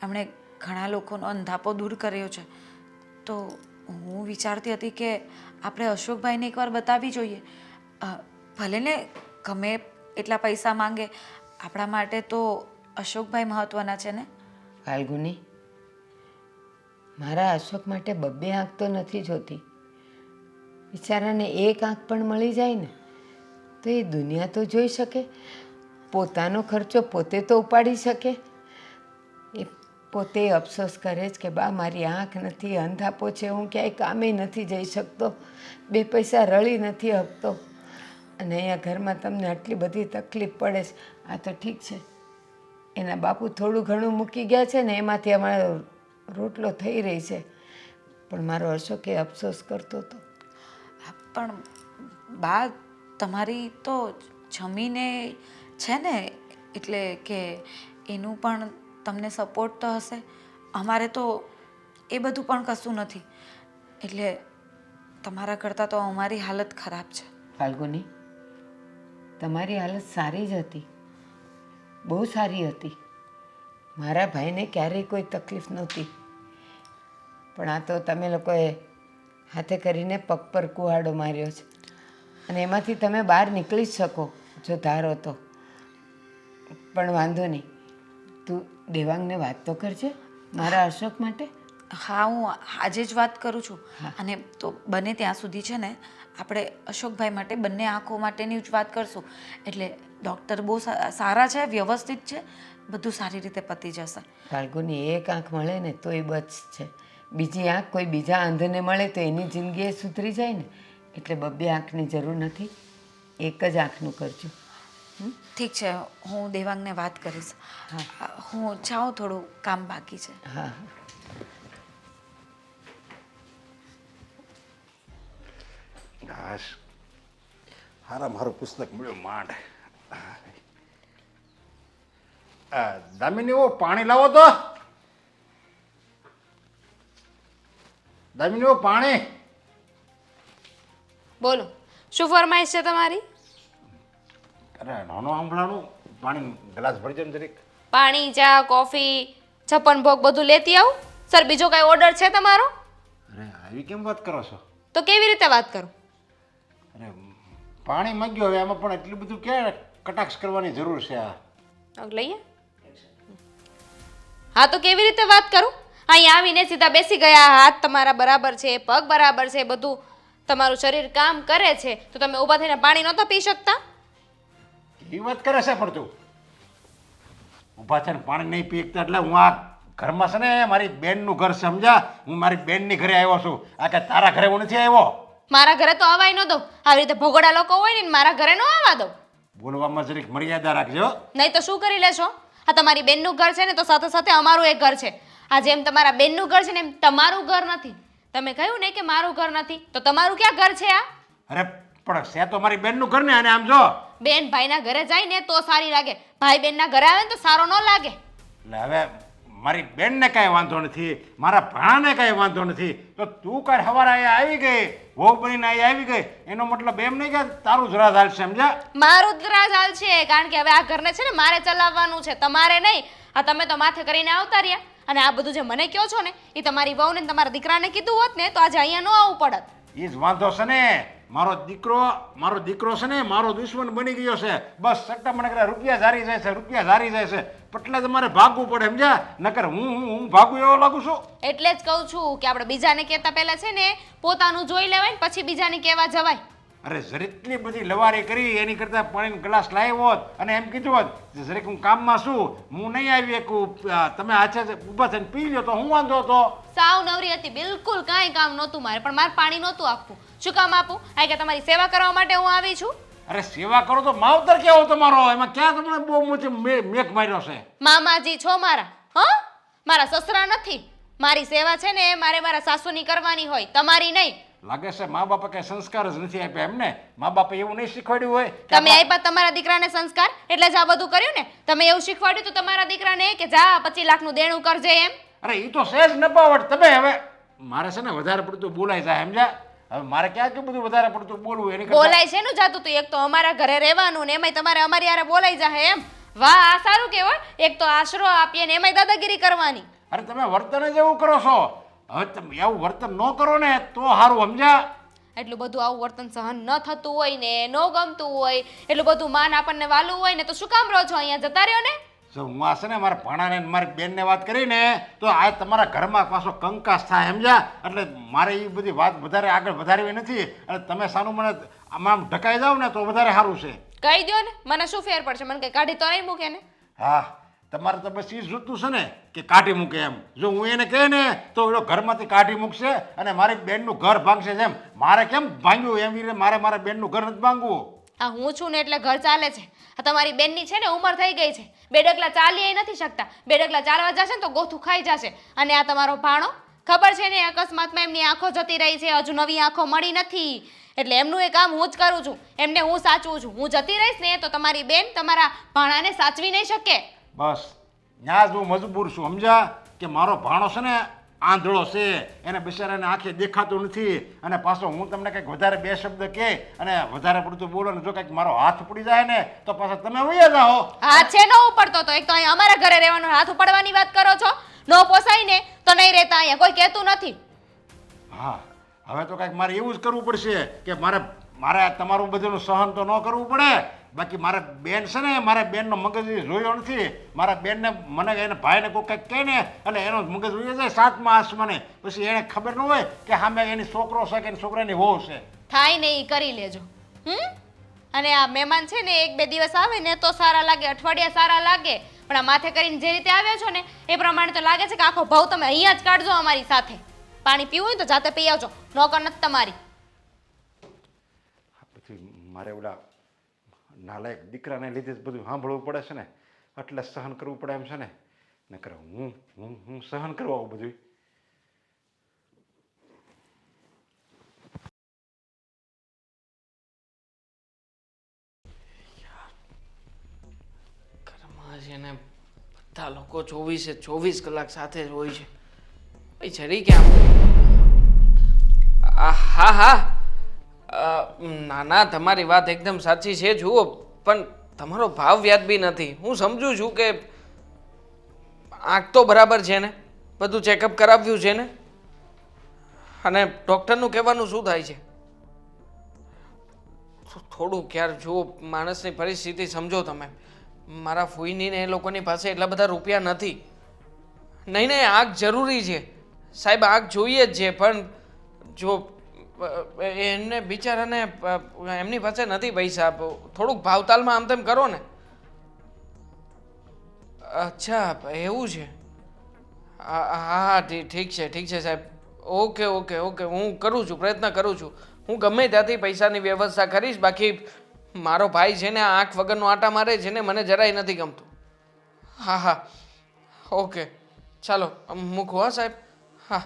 એમણે ઘણા લોકોનો અંધાપો દૂર કર્યો છે. તો હું વિચારતી હતી કે આપણે અશોકભાઈને એકવાર બતાવવી જોઈએ. ભલે ને ગમે એટલા પૈસા માંગે, આપણા માટે તો અશોકભાઈ મહત્ત્વના છે ને. ફાલ્ગુની, મારા અશોક માટે બબ્બે આંખ તો નથી જોતી. બિચારાને એક આંખ પણ મળી જાય ને તો એ દુનિયા તો જોઈ શકે, પોતાનો ખર્ચો પોતે તો ઉપાડી શકે. એ પોતે અફસોસ કરે છે કે બા મારી આંખ નથી, અંધાપો છે, હું ક્યાંય કામે નથી જઈ શકતો, બે પૈસા રળી નથી શકતો, અને અહીંયા ઘરમાં તમને આટલી બધી તકલીફ પડે છે. આ તો ઠીક છે, એના બાપુ થોડું ઘણું મૂકી ગયા છે ને એમાંથી અમારો રોટલો થઈ રહી છે, પણ મારો અશોક એ અફસોસ કરતો હતો. પણ બા, તમારી તો જમીને છે ને, એટલે કે એનું પણ તમને સપોર્ટ તો હશે. અમારે તો એ બધું પણ કશું નથી, એટલે તમારા કરતાં તો અમારી હાલત ખરાબ છે. ફાલ્ગુની, તમારી હાલત સારી જ હતી, બહુ સારી હતી. મારા ભાઈને ક્યારેય કોઈ તકલીફ નહોતી, પણ આ તો તમે લોકોએ હાથે કરીને પગ પર કુહાડો માર્યો છે, અને એમાંથી તમે બહાર નીકળી જ શકો જો ધારો તો. પણ વાંધો નહીં, તું દેવાંગને વાત તો કરજે મારા અશોક માટે. હા, હું આજે જ વાત કરું છું. અને તો બને ત્યાં સુધી છે ને આપણે અશોકભાઈ માટે બંને આંખો માટેની જ વાત કરશું. એટલે ડૉક્ટર બહુ સારા છે, વ્યવસ્થિત છે, બધું સારી રીતે પતી જશે. ફાલ્ગુની, એક આંખ મળે ને તો એ બચ છે, બીજી આંખ કોઈ બીજા અંધને મળે તો એની જિંદગી એ સુધરી જાય ને. એટલે બબ્બે આંખની જરૂર નથી, એક જ આંખનું કરજો. ઠીક છે, હું દેવાંગને વાત કરીશ. હું જાઉં, થોડું કામ બાકી છે. હા હાશ હારા મારું પુસ્તક મળ્યું માંડ. દામિની ઓ પાણી લાવો તો. દામિની ઓ પાણી. બોલો શું ફરમાઈશ છે તમારી? અરે નાનો આંબળાનું પાણી ગ્લાસ ભરજો ને જરીક. પાણી, ચા, કોફી, છપ્પન ભોગ બધું લેતી આવું? સર બીજો કાંઈ ઓર્ડર છે તમારો? અરે આવી કેમ વાત કરો છો? તો કેવી રીતે વાત કરું? અરે પાણી માંગ્યો, હવે આમાં પણ એટલું બધું ક્યાં કટાક્ષ કરવાની જરૂર છે? આ લઈએ. હા તો કેવી રીતે વાત કરું? અહીંયા આવીને સીધા બેસી ગયા, હાથ તમારા બરાબર છે, પગ બરાબર છે, બધું તમારું શરીર કામ કરે છે, તો તમે ઊભા થઈને પાણી નહોતા પી શકતા? એ વાત કરે છે પણ તું ઊભા છે ને પાણી નહીં પી શકતા એટલે હું આ ઘરમાં છે ને મારી બેનનું ઘર સમજા, હું મારી બેનની ઘરે આવ્યો છું. આ કે તારા ઘરે હું નથી આવ્યો. મારા ઘરે તો અવાય ન દઉં. આવી રીતે ભોગોડા લોકો હોય ને મારા ઘરે ન આવવા દઉં. બોલવામાં જરીક મર્યાદા રાખજો. નહીં તો શું કરી લેશો? આ તમારી બેનનું ઘર છે ને તો સાથે સાથે અમારું એક ઘર છે. આ જેમ તમારા બેનનું ઘર છે ને એમ તમારું ઘર નથી. તમે કહ્યું ને કે મારું ઘર નથી, તો તમારું ક્યાં ઘર છે આ? અરે પણ છે તો મારી બેનનું ઘર ને. અને આમ જો બેન ભાઈના ઘરે જાય ને તો સારી લાગે, ભાઈ બેનના ઘરે આવે ને તો સારો ન લાગે. એટલે હવે મારી બેનને કાંઈ વાંધો નથી, મારા ભાણાને કાંઈ વાંધો નથી, તો તું કાંઈ સવારે અહીંયા આવી ગઈ, વહુ બનીને અહીંયા આવી ગઈ, એનો મતલબ એમ નહીં કે તારું જ રાજ હાલશે, સમજ્યા? મારું જ રાજ હાલ છે, કારણ કે હવે આ ઘરને છે ને મારે ચલાવવાનું છે, તમારે નહીં. આ તમે તો માથે કરીને આવતા રહ્યા. અને આ બધું જે મને કહો છો ને એ તમારી વહુને ને તમારા દીકરાને કીધું હોત ને તો આજે અહીંયા ન આવવું પડત. એ જ વાંધો છે ને. મારો દીકરો છે ને મારો દુશ્મન બની ગયો છે. બસ સટ્ટા મને કરે રૂપિયા ઝારી જાય છે, રૂપિયા ઝારી જાય છે, એટલે તમારે ભાગવું પડે, સમજ્યા? નકર હું ભાગું એવો લાગુ છું. એટલે જ કહું છું કે આપણે બીજાને કહેતા પહેલા છે ને પોતાનું જોઈ લેવાય ને પછી બીજાને કહેવા જવાય. અરે જરીકની બધી લવારી કરી એની કરતાં પાણીનો ગ્લાસ લાવ્યો હોત અને એમ કીધું હોત જરીક હું કામમાં છું, હું નહીં આવી શકું, તમે આછે ઊભા થઈને પી લો, તો હું વાંધો હતો? સાવ નવરી હતી, બિલકુલ કાંઈ કામ નહોતું મારે, પણ મારે પાણી નહોતું આપવું. શું કામ આપું? આ કે તમારી સેવા કરવા માટે હું આવી છું. અરે સેવા કરો તો માવતર કેવો તમારો, એમાં ક્યાં તમને બહુ મોટી મેઘ માર્યો છે? મામાજી છો મારા, હા? મારા સસરા નથી. મારી સેવા છે ને મારે મારા સાસુની કરવાની હોય, તમારી નહીં. લાગે છે મા બાપે કઈ સંસ્કાર જ નથી આપ્યા એમને? મા બાપે એવું નહીં શીખવાડ્યું હોય કે તમે આપ્યા તમારા દીકરાને સંસ્કાર એટલે જ આ બધું કર્યું ને? તમે એવું શીખવાડ્યું તો તમારા દીકરાને કે જા 25 લાખનું દેણું કરજે એમ? અરે એ તો સહેજ નપાવટ. તમે હવે મારે છે ને વધારે પડતું બોલાય જાય, સમજ્યા? હવે મારે ક્યાં કે બધું વધારે પડતું બોલવું એની કરતાં બોલાય છે નું જાતું તું? એક તો અમારા ઘરે રહેવાનું ને એમાંય તમારે અમારી હારે બોલાઈ જાય એમ? વાહ, આ સારું કહેવાય. એક તો આશરો આપીએ ને એમાંય દાદાગીરી કરવાની. અરે તમે વર્તન જ એવું કરો છો. હવે તમે એવું વર્તન ન કરો ને તો સારું, સમજ્યા? એટલું બધું આવું વર્તન સહન ન થતું હોય ને ન ગમતું હોય, એટલું બધું માન આપણને વાલું હોય ને તો શું કામ રહો છો અહીંયા? જતા રહ્યો ને. જો હું આ છે ને મારા ભાણાને ને મારી બેનને વાત કરીને તો આ તમારા ઘરમાં પાછો કંકાસ થાય, સમજ્યા? એટલે મારે એ બધી વાત વધારે આગળ વધારવી નથી. અને તમે સારું મને આમ ઢકાઈ જાવ ને તો વધારે સારું છે. કહી દો ને, મને શું ફેર પડશે? મને કઈ કાઢી તો નહીં મૂકે ને? હા, તમારે તો બસ એ જોતું છે ને કે કાઢી મૂકે એમ. જો હું એને કહે ને તો એનો ઘરમાંથી કાઢી મૂકશે અને મારી બેનનું ઘર ભાંગશે. જેમ મારે કેમ ભાંગ્યું એમ રીતે મારા બેનનું ઘર નથી ભાંગવું. આ હું છું ને એટલે ઘર ચાલે છે. આ તમારી બેનની છે ને ઉંમર થઈ ગઈ છે, 2 ડગલા ચાલી નથી શકતા. 2 ડગલા ચાલવા જશે ને તો ગોથું ખાઈ જશે. અને આ તમારો ભાણો, ખબર છે ને અકસ્માતમાં એમની આંખો જતી રહી છે, હજુ નવી આંખો મળી નથી. એટલે એમનું એ કામ હું જ કરું છું, એમને હું સાચવું છું. હું જતી રહીશ ને તો તમારી બેન તમારા ભાણાને સાચવી નહીં શકે. બસ ત્યાં જ હું મજબૂર છું, સમજ્યા? કે મારો ભાણો છે ને આંધળો છે, એને બિચારાને આંખે દેખાતું નથી. અને પાછો હું તમને કંઈક વધારે 2 શબ્દ કહે અને વધારે પડતું બોલો ને જો કંઈક મારો હાથ પડી જાય ને તો પાછા તમે વયા જાઓ. હાથ છે ન ઉપડતો તો એક તો અહીંયા અમારા ઘરે રહેવાનો હાથ ઉપાડવાની વાત કરો છો. ન પોસાય ને તો નહીં રહેતા અહીંયા, કોઈ કહેતું નથી. હા, હવે તો કંઈક મારે એવું જ કરવું પડશે કે મારે તમારું બધું સહન તો ન કરવું પડે. બાકી મારા બેન છે ને, મારા બેનનો મગજ જોયો નથી. મારા બેનને મને એને ભાઈને કોઈ કંઈક કહે ને એટલે એનો મગજ જોઈ જાય 7મા આસમાને. પછી એને ખબર ન હોય કે સામે એની છોકરો છે કે એની છોકરાની વહુ છે. થાય ને એ કરી લેજો. અને આ મહેમાન છે ને 1-2 દિવસ આવે ને તો સારા લાગે, અઠવાડિયા સારા લાગે, પણ આ માથે કરીને જે રીતે આવ્યો છો ને એ પ્રમાણે તો લાગે છે કે આખો ભાવ તમે અહીંયા જ કાઢજો અમારી સાથે. પાણી પીવું હોય તો જાતે પી આવજો, નોકર નથી તમારી. પછી મારે ઓલા નાલાયક દીકરાને લીધે જ બધું સાંભળવું પડે છે ને, એટલે સહન કરવું પડે એમ છે ને. નકર હું સહન કરવા આવું બધું. ઘરમાં છે ને બધા લોકો 24 કલાક સાથે જ હોય છે. ભાઈ જરી ક્યાં? હા હા, ના ના, તમારી વાત એકદમ સાચી છે. જુઓ, પણ તમારો ભાવ વ્યાજબી નથી. હું સમજુ છું કે આંખ તો બરાબર છે ને, બધું ચેકઅપ કરાવ્યું છે ને, અને ડૉક્ટરનું કહેવાનું શું થાય છે? થોડું યાર જુઓ, માણસની પરિસ્થિતિ સમજો તમે. મારા ફૂઈની ને એ લોકોની પાસે એટલા બધા રૂપિયા નથી. નહીં નહીં, આંખ જરૂરી છે સાહેબ, આંખ જોઈએ જ છે, પણ જો એમને બિચારાને એમની પાસે નથી પૈસા. થોડુંક ભાવતાલમાં આમ તેમ કરો ને. અચ્છા એવું છે? હા ઠીક છે સાહેબ. ઓકે, હું કરું છું, પ્રયત્ન કરું છું. હું ગમે ત્યાંથી પૈસાની વ્યવસ્થા કરીશ. બાકી મારો ભાઈ છે ને આંખ વગરનો આટા મારે છે ને, મને જરાય નથી ગમતું. હા ઓકે, ચાલો મૂકું હા સાહેબ. હા.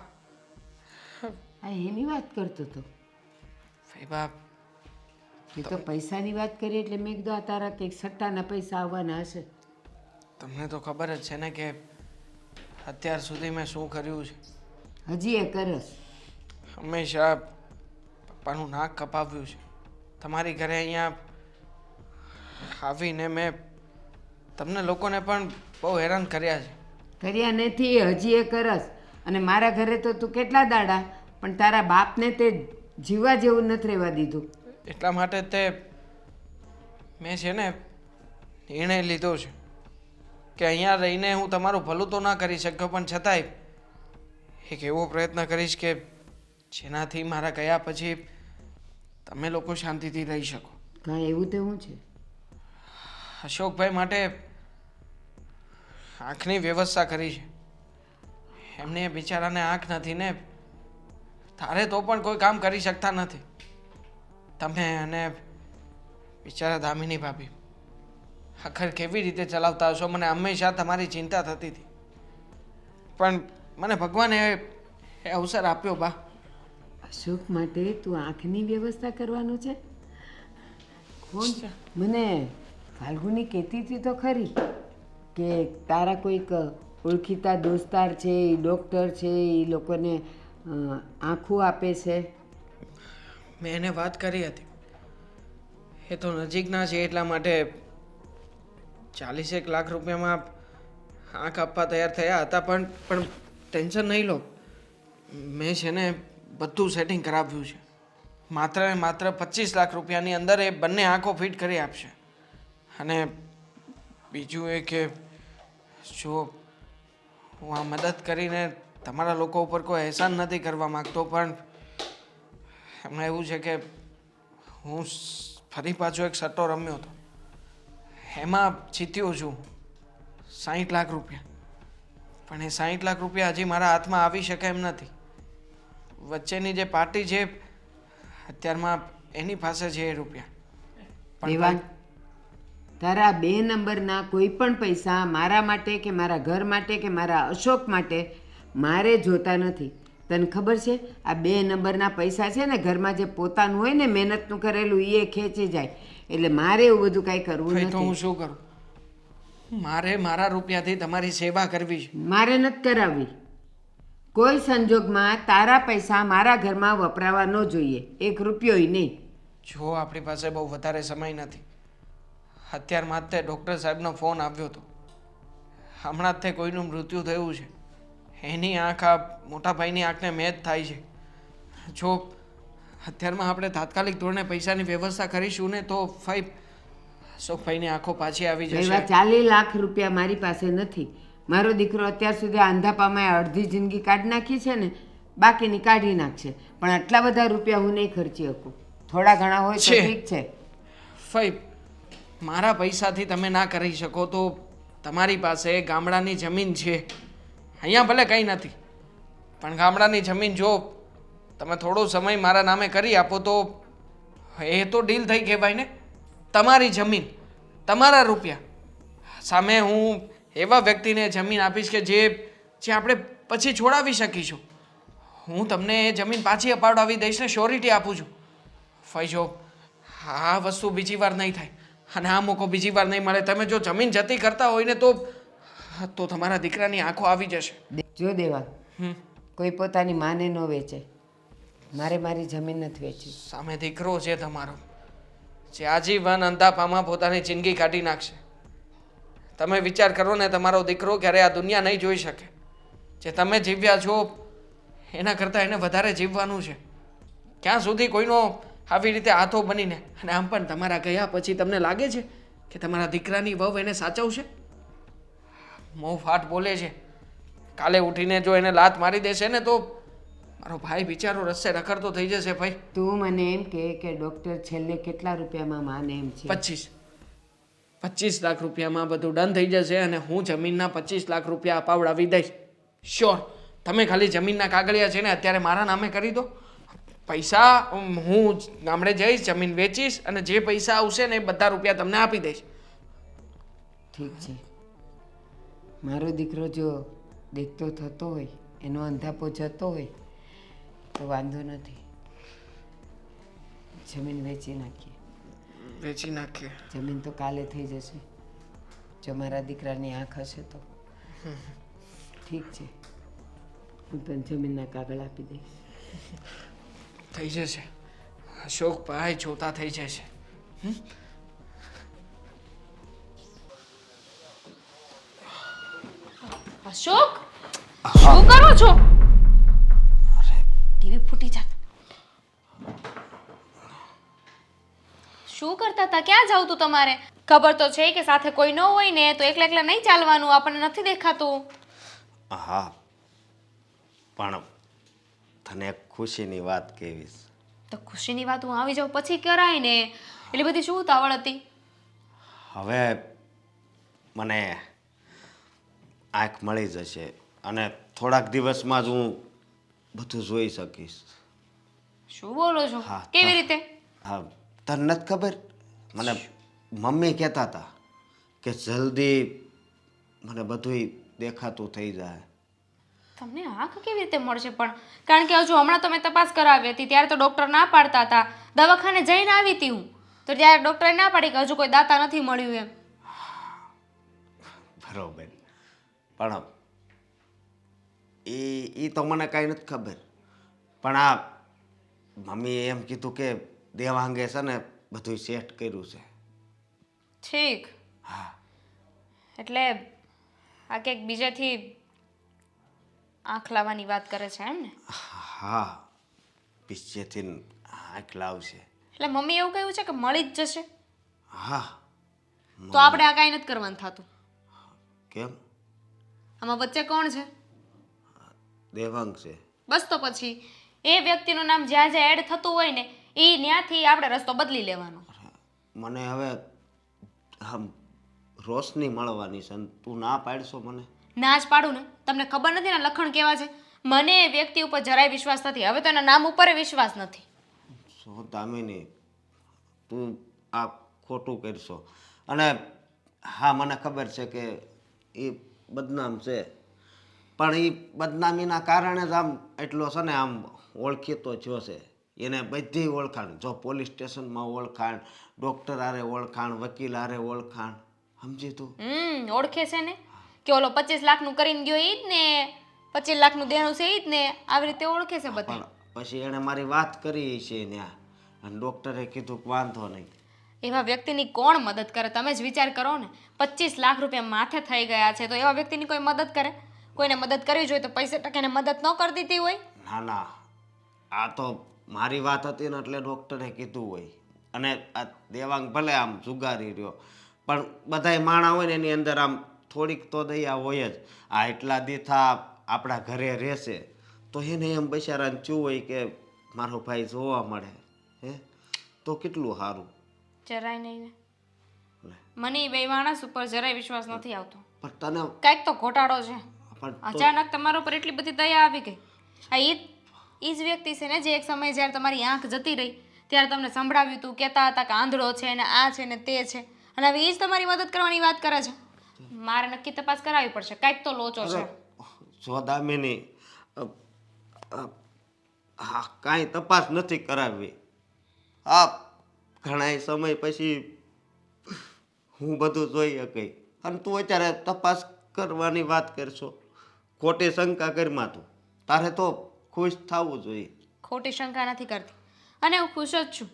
આ એની વાત કરતો હતો. ફેબા, એ તો પૈસાની વાત કરી એટલે મેં કીધું આ તારા કંઈક સટ્ટાના પૈસા આવવાના હશે. તમને તો ખબર જ છે ને કે અત્યાર સુધી મેં શું કર્યું છે. હજી એ કરસ. હંમેશા પપ્પાનું નાક કપાવ્યું છે. તમારી ઘરે અહીંયા આવીને મેં તમને લોકોને પણ બહુ હેરાન કર્યા છે. કર્યા નથી, હજી એ કરસ. અને મારા ઘરે તો તું કેટલા દાડા, પણ તારા બાપને તે જીવા જેવું નથી રહેવા દીધું. એટલા માટે તે મેં છે ને નિર્ણય લીધો છે કે અહીંયા રહીને હું તમારું ભલું તો ના કરી શક્યો, પણ છતાંય એક એવો પ્રયત્ન કરીશ કે જેનાથી મારા ગયા પછી તમે લોકો શાંતિથી રહી શકો. કાંઈ એવું તે શું છે? અશોકભાઈ માટે આંખની વ્યવસ્થા કરી છે. એમને બિચારાને આંખ નથી ને, તારે તો પણ કોઈ કામ કરી શકતા નથી. તમે અને બિચારા દામિની ભાભી આખર કેવી રીતે ચલાવતા હશો, મને હંમેશા તમારી ચિંતા થતી હતી. પણ મને ભગવાને એ અવસર આપ્યો બા. અશોક માટે તું આંખની વ્યવસ્થા કરવાનો છે? કોણ? મને ફાલ્ગુની કહેતી હતી તો ખરી કે તારા કોઈક ઓળખીતા દોસ્તાર છે, એ ડૉક્ટર છે, એ લોકોને આંખું આપે છે. મેં એને વાત કરી હતી. એ તો નજીકના છે એટલા માટે 40 લાખ રૂપિયામાં આંખ આપવા તૈયાર થયા હતા. પણ ટેન્શન નહીં લો, મેં છે ને બધું સેટિંગ કરાવ્યું છે. માત્ર ને માત્ર 25 લાખ રૂપિયાની અંદર એ બંને આંખો ફિટ કરી આપશે. અને બીજું એ કે જો હું આ મદદ કરીને તમારા લોકો ઉપર કોઈ અહેસાન નથી કરવા માગતો, પણ એમાં એવું છે કે હું ફરી પાછો એક સટ્ટો રમ્યો હતો. એમાં જીત્યો છું 60 લાખ રૂપિયા. પણ એ 60 લાખ રૂપિયા હજી મારા હાથમાં આવી શકે એમ નથી. વચ્ચેની જે પાર્ટી છે અત્યારમાં એની પાસે છે એ રૂપિયા. દેવાંગ, તારા 2 નંબરના કોઈ પણ પૈસા મારા માટે કે મારા ઘર માટે કે મારા અશોક માટે મારે જોતા નથી. તને ખબર છે આ 2 નંબરના પૈસા છે ને, ઘરમાં જે પોતાનું હોય ને મહેનતનું કરેલું એ ખેંચી જાય. એટલે મારે એવું બધું કાંઈ કરવું તો હું નથી. શું કરું? મારે મારા રૂપિયાથી તમારી સેવા કરવી છે. મારે નથી કરાવવી. કોઈ સંજોગમાં તારા પૈસા મારા ઘરમાં વપરાવા ન જોઈએ, 1 રૂપિયોય નહીં. જો આપણી પાસે બહુ વધારે સમય નથી. અત્યારમાં જ તે ડૉક્ટર સાહેબનો ફોન આવ્યો હતો. હમણાં જ તે કોઈનું મૃત્યુ થયું છે. એની આંખ આ મોટા ભાઈની આંખને મેચ થાય છે. જો અત્યારમાં આપણે તાત્કાલિક ધોરણે પૈસાની વ્યવસ્થા કરીશું ને તો અશોકભાઈની આંખો પાછી આવી એવા જશે. 40 લાખ રૂપિયા મારી પાસે નથી. મારો દીકરો અત્યાર સુધી આંધાપામાં અડધી જિંદગી કાઢી નાખી છે ને, બાકીની કાઢી નાખશે. પણ આટલા બધા રૂપિયા હું નહીં ખર્ચી શકું. થોડા ઘણા હોય તો છે. ઠીક છે. ફઈ, મારા પૈસાથી તમે ના કરી શકો તો તમારી પાસે ગામડાની જમીન છે. અહીંયા ભલે કંઈ નથી, પણ ગામડાની જમીન જો તમે થોડો સમય મારા નામે કરી આપો તો એ તો ડીલ થઈ કહેવાય ને. તમારી જમીન, તમારા રૂપિયા સામે હું એવા વ્યક્તિને જમીન આપીશ કે જે આપણે પછી છોડાવી શકીશું. હું તમને એ જમીન પાછી અપાવડાવી દઈશ ને શ્યોરિટી આપું છું. ફૈજો આ વસ્તુ બીજી વાર નહીં થાય અને આ મોકો બીજી વાર નહીં મળે. તમે જો જમીન જતી કરતા હોય ને તો તમારા દીકરાની આંખો આવી જશે. જો દેવા કોઈ પોતાની માને ન વેચે. મારે મારી જમીન નથી વેચી. સામે દીકરો છે તમારો જે આજીવન અંધાપામાં પોતાની જિંદગી કાઢી નાખશે. તમે વિચાર કરો ને, તમારો દીકરો ક્યારે આ દુનિયા નહીં જોઈ શકે. જે તમે જીવ્યા છો એના કરતાં એને વધારે જીવવાનું છે. ક્યાં સુધી કોઈનો આવી રીતે હાથો બનીને, અને આમ પણ તમારા ગયા પછી તમને લાગે છે કે તમારા દીકરાની વહુ એને સાચવશે? મોં ફાટ બોલે છે. કાલે ઉઠીને જો એને લાત મારી દેશે ને તો મારો ભાઈ બિચારો રસ્તે રખડતો થઈ જશે. ભાઈ તું મને એમ કે ડૉક્ટર છેલ્લે કેટલા રૂપિયામાં માને એમ છે? 25 લાખ રૂપિયામાં બધું ડન થઈ જશે અને હું જમીનના 25 લાખ રૂપિયા અપાવડાવી દઈશ. શ્યોર. તમે ખાલી જમીનના કાગળિયા છે ને અત્યારે મારા નામે કરી દો. પૈસા હું ગામડે જઈશ, જમીન વેચીશ અને જે પૈસા આવશે ને એ બધા રૂપિયા તમને આપી દઈશ. ઠીક છે. મારો દીકરો જો દેખતો થતો હોય, એનો અંધાપો જતો હોય તો વાંધો નથી. જમીન વેચી નાખીએ. વેચી નાખીએ. જમીન તો કાલે થઈ જશે જો મારા દીકરાની આંખ હશે તો. ઠીક છે, હું તને જમીનના કાગળ આપી દઈશ. થઈ જશે. અશોકભાઈ જોતા થઈ જશે. અશોક શું કરો છો? ટીવી ફૂટી જાત. શું કરતા હતા? ક્યાં જાવ તું તમારે? ખબર તો છે કે સાથે કોઈ ન હોય ને તો એકલા એકલા નહીં ચાલવાનું, આપણને નથી દેખાતું. હા, પણ તને એક ખુશીની વાત કહેવીશ. તો ખુશીની વાત હું આવી જાઉં પછી કરાય ને. એટલી બધી શું ઉતાવળ હતી? હવે મને આંખ મળી જશે અને થોડાક દિવસમાં જ હું બધું જોઈ શકીશ. શું બોલો છો? હા, કેવી રીતે? હા, તને નથી ખબર? મને મમ્મી કહેતા હતા કે જલ્દી મને બધુંય દેખાતું થઈ જાય. તમને આંખ કેવી રીતે મળશે પણ? કારણ કે હજુ હમણાં તો મેં તપાસ કરાવી હતી ત્યારે તો ડૉક્ટર ના પાડતા હતા. દવાખાને જઈને આવી હતી હું તો ત્યારે ડૉક્ટરે ના પાડી કે હજુ કોઈ દાતા નથી મળ્યું એમ. બરોબર, પણ એ તો મને કાંઈ નથી ખબર. પણ આ મમ્મીએ એમ કીધું કે દેવાંગે છે ને બધું સેટ કર્યું છે. ઠીક. હા, એટલે આ કંઈક બીજેથી આંખ લાવવાની વાત કરે છે એમ ને? હા, પીછેથી આંખ લાવશે. એટલે મમ્મી એવું કહ્યું છે કે મળી જ જશે? હા. તો આપણે આ કાંઈ નથી કરવાનું થતું. કેમ? આમાં વચ્ચે કોણ છે? દેવાંગ છે. બસ તો પછી એ વ્યક્તિનું નામ જ્યાં જ્યાં એડ થતું હોય ને એ ત્યાંથી આપણે રસ્તો બદલી લેવાનો. મને હવે આમ રોશની મળવાની છે અને તું ના પાડશો મને? ના જ પાડું ને. તમને ખબર નથી ને લખણ કેવા છે? મને એ વ્યક્તિ ઉપર જરાય વિશ્વાસ નથી. હવે તો એના નામ ઉપર વિશ્વાસ નથી. સો દામિની, તું આ ખોટું કરશો. અને હા, મને ખબર છે કે એ બદનામ છે, પણ એ બદનામીના કારણે જ આમ એટલો છે ને આમ ઓળખીતો થયો છે. એને બધી ઓળખાણ, જો પોલીસ સ્ટેશનમાં ઓળખાણ, ડૉક્ટર હારે ઓળખાણ, વકીલ હારે ઓળખાણ. સમજી તું? ઓળખે છે ને કે ઓલો 25 લાખનું કરીને ગયો ઈ જ ને, 25 લાખનું દેણું છે ઈ જ ને, આવી રીતે ઓળખે છે બધા. પણ પછી એણે મારી વાત કરી છે ત્યાં અને ડૉક્ટરે કીધું કે વાંધો નહીં. એવા વ્યક્તિની કોણ મદદ કરે? તમે જ વિચાર કરો ને. 25 લાખ રૂપિયા માથે થઈ ગયા છે તો એવા વ્યક્તિની કોઈ મદદ કરે? કોઈને મદદ કરવી જોઈએ તો પૈસે ટકાને મદદ ન કરી દીધી હોય? ના ના, આ તો મારી વાત હતી ને એટલે ડૉક્ટરે કીધું હોય. અને આ દેવાંગ ભલે આમ જુગારી રહ્યો પણ બધાય માણા હોય ને એની અંદર આમ થોડીક તો દયા હોય જ. આ એટલા દીથા આપણા ઘરે રહેશે તો એને એમ બિચારાને ચૂ હોય કે મારો ભાઈ જોવા મળે. હે, તો કેટલું સારું. જરાય નહીં ને. મને એ બે માણસ ઉપર જરાય વિશ્વાસ નથી આવતો. પણ તને કાંઈક તો ઘોટાડો છે. પણ અચાનક તમારા ઉપર એટલી બધી દયા આવી ગઈ. આ ઈ જ વ્યક્તિ છે ને જે એક સમયે જ્યારે તમારી આંખ જતી રહી ત્યારે તમને સંભળાવ્યું હતું, કહેતા હતા કે આંધળો છે ને આ છે ને તે છે, અને હવે એ જ તમારી મદદ કરવાની વાત કરે છે. મારે નક્કી તપાસ કરાવવી પડશે, કાંઈક તો લોચો છે. જો દામિની, હા કાંઈ તપાસ નથી કરાવવી. આ ઘણા સમય પછી હું બધું જોઈ શકી, અને તું અત્યારે તપાસ કરવાની વાત કરશો. ખોટી શંકા કરીમાં તું, તારે તો ખુશ થવું જોઈએ. ખોટી શંકા નથી કરતી, અને હું ખુશ જ છું.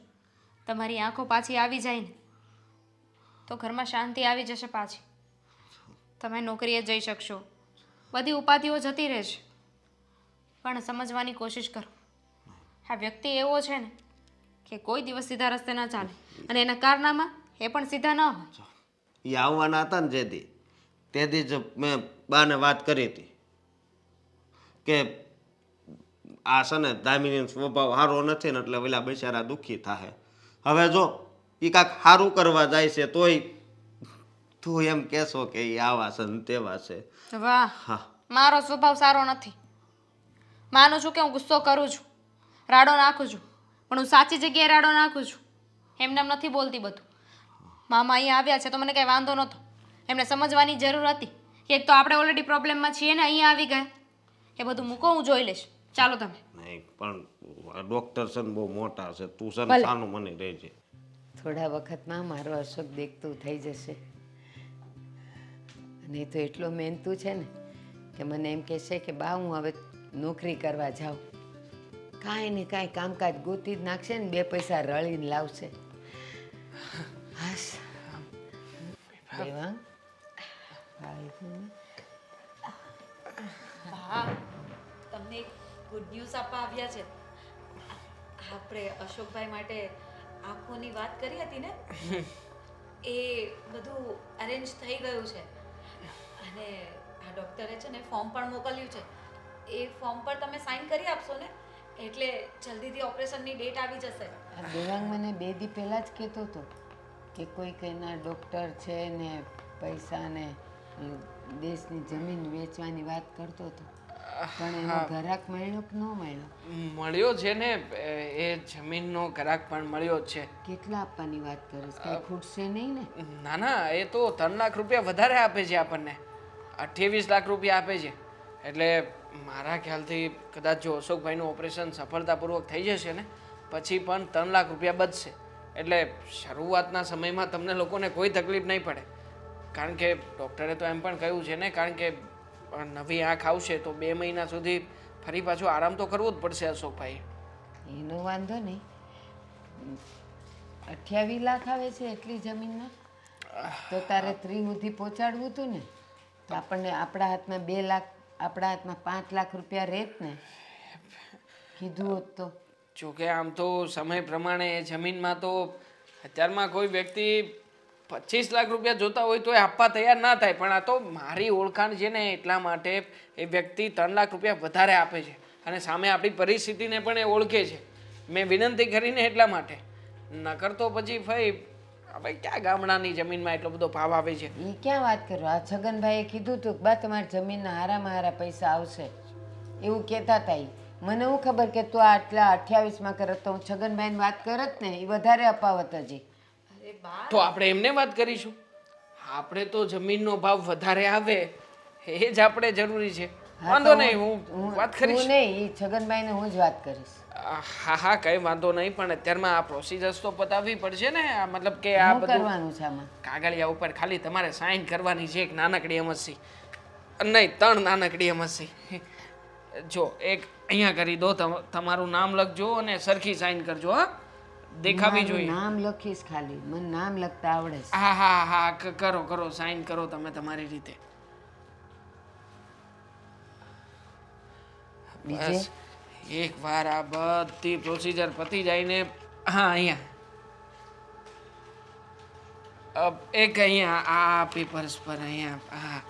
તમારી આંખો પાછી આવી જાય ને તો ઘરમાં શાંતિ આવી જશે પાછી. તમે નોકરીએ જઈ શકશો, બધી ઉપાધિઓ જતી રહેશે. પણ સમજવાની કોશિશ કરો, આ વ્યક્તિ એવો છે ને કે કોઈ દિવસ સીધા રસ્તે ન ચાલે, અને એના કારનામાં એ પણ સીધા ન હોય. એ આવવાના હતા ને તેથી જ મેં બાને વાત કરી હતી કે આ છે ને દામિનીનો સ્વભાવ સારો નથી ને એટલે પેલા બિચારા દુઃખી થાય. હવે જો એ કાંઈક સારું કરવા જાય છે તોય તું એમ કહેશો કે એ આવા છે ને તેવા છે. વાહ, હા, મારો સ્વભાવ સારો નથી. માનું છું કે હું ગુસ્સો કરું છું, રાડો નાખું છું, પણ હું સાચી જગ્યાએ રાડો નાખું છું. એમને એમ નથી બોલતી બધું. મામા અહીંયા આવ્યા છે તો મને કંઈ વાંધો નહોતો. એમને સમજવાની જરૂર હતી કે એક તો આપણે ઓલરેડી પ્રોબ્લેમમાં છીએ ને અહીંયા આવી ગયા. એ બધું મૂકો, હું જોઈ લઈશ. ચાલો તમે. નહીં પણ ડૉક્ટર છે ને બહુ મોટા છે, તું છે ને ભલે. સાનું મને રહેજે. થોડા વખતમાં મારો અશોક દેખતું થઈ જશે. અને એ તો એટલો મહેનતું છે ને કે મને એમ કહેશે કે બા હું હવે નોકરી કરવા જાઉં. કાંઈ ને કાંઈ કામકાજ ગોતી જ નાખશે ને 2 પૈસા રળીને લાવશે. હાશ દેવાંગ, હા, તમને એક ગુડ ન્યૂઝ આપવા આવ્યા છે. આપણે અશોકભાઈ માટે આંખોની વાત કરી હતી ને, એ બધું અરેન્જ થઈ ગયું છે. અને આ ડૉક્ટરે છે ને ફોર્મ પણ મોકલ્યું છે. એ ફોર્મ પર તમે સાઈન કરી આપશો ને એટલે જલ્દીથી ઓપરેશનની ડેટ આવી જશે. આ દેવાંગ મને 2 દી પહેલાં જ કહેતો હતો કે કોઈક એના ડૉક્ટર છે ને પૈસા ને દેશની જમીન વેચવાની વાત કરતો હતો, પણ એનો ઘરાક મળ્યો કે ન મળ્યો? મળ્યો છે ને, એ જમીનનો ગ્રાહક પણ મળ્યો જ છે. કેટલા આપવાની વાત કરીશ? કાંઈ ખૂટશે નહીં ને? ના ના, એ તો 3 લાખ રૂપિયા વધારે આપે છે આપણને, 28 લાખ રૂપિયા આપે છે. એટલે મારા ખ્યાલથી કદાચ જો અશોકભાઈનું ઓપરેશન સફળતાપૂર્વક થઈ જશે ને પછી પણ 3 લાખ રૂપિયા બચશે. એટલે શરૂઆતના સમયમાં તમને લોકોને કોઈ તકલીફ નહીં પડે. કારણ કે ડૉક્ટરે તો એમ પણ કહ્યું છે ને, કારણ કે નવી આંખ આવશે તો 2 મહિના સુધી ફરી પાછું આરામ તો કરવો જ પડશે અશોકભાઈ. એનો વાંધો નહીં. 28 લાખ આવે છે એટલી જમીનના? તો તારે 3 સુધી પહોંચાડવું હતું ને, તો આપણને આપણા હાથમાં 2 લાખ, આપણા હાથમાં 5 લાખ રૂપિયા રહેત ને, કીધું હોત તો. જોકે આમ તો સમય પ્રમાણે એ જમીનમાં તો અત્યારમાં કોઈ વ્યક્તિ 25 લાખ રૂપિયા જોતા હોય તો એ આપવા તૈયાર ના થાય, પણ આ તો મારી ઓળખાણ છે ને એટલા માટે એ વ્યક્તિ 3 લાખ રૂપિયા વધારે આપે છે. અને સામે આપણી પરિસ્થિતિને પણ એ ઓળખે છે. મેં વિનંતી કરીને એટલા માટે, નકર તો પછી ભાઈ આપણે ક્યાં ગામડાની જમીનમાં એટલો બધો ભાવ આવે છે. એ ક્યાં વાત કરો? આ છગનભાઈએ કીધું હતું કે બા તમારી જમીનના હારામાં હારા પૈસા આવશે એવું કહેતા હતા. મને હું ખબર કે તું આટલા 28માં કરત તો હું છગનભાઈને વાત કરત ને, એ વધારે અપાવત હજી. તો આપણે એમને વાત કરીશું. આપણે તો જમીનનો ભાવ વધારે આવે એ જ આપણે જરૂરી છે. વાંધો નહીં, હું વાત કરીશ. હું નહીં, એ છગનભાઈને હું જ વાત કરીશ. હા હા, કઈ વાંધો નહીં, પણ અત્યારમાં આ પ્રોસિજર્સ તો પતાવવી પડશે ને. આ મતલબ કે આ શું બધું કરવાનું છે આમાં? કાગળિયા ઉપર ખાલી તમારે સાઈન કરવાની છે. એક નાનકડી એમસી, નહીં 3 નાનકડી એમસી. જો એક અહીંયા કરી દો, તમારું નામ લખજો અને સરખી સાઈન કરજો. હા, દેખાવી જોઈએ. મારું નામ લખીશ ખાલી, મને નામ લખતા આવડે છે. હા હા હા, કરો કરો, સાઈન કરો તમે તમારી રીતે. બીજે બસ એક વાર આ બધી પ્રોસિજર પતી જાય ને, હા અહીંયા એક અહીંયા આ પેપર્સ પર અહીંયા, હા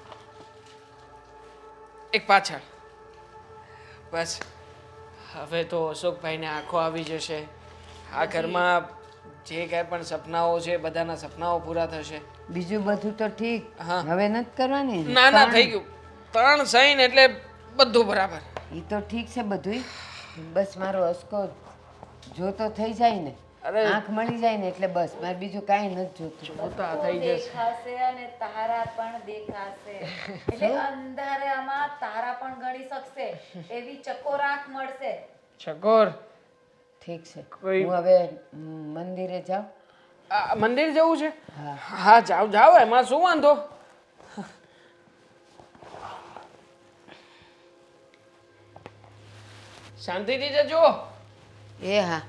એક પાછળ. બસ હવે તો અશોકભાઈને આંખો આવી જશે. આ ઘરમાં જે કાંઈ પણ સપનાઓ છે બધાના સપનાઓ પૂરા થશે. બીજું બધું તો ઠીક, હા. હવે નથી કરવાની? ના ના, થઈ ગયું. 3 સાઈન એટલે બધું બરાબર. એ તો ઠીક છે બધુંય, બસ મારો અસકો જો તો થઈ જાય ને અરે આંખ મળી જાય ને એટલે બસ મારે બીજું કાંઈ નથી જોતું જોતા થઈ જશે દેખાશે અને તારા પણ દેખાશે એટલે અંધારામાં તારા પણ ગણી શકશે એવી ચકોર આંખ મળશે. ચકોર ઠીક છે કોઈ- હું હવે મંદિરે જાઉં આ મંદિર જવું છે હા હા જાઓ જાઓ એમાં શું વાંધો શાંતિથી જજો એ હા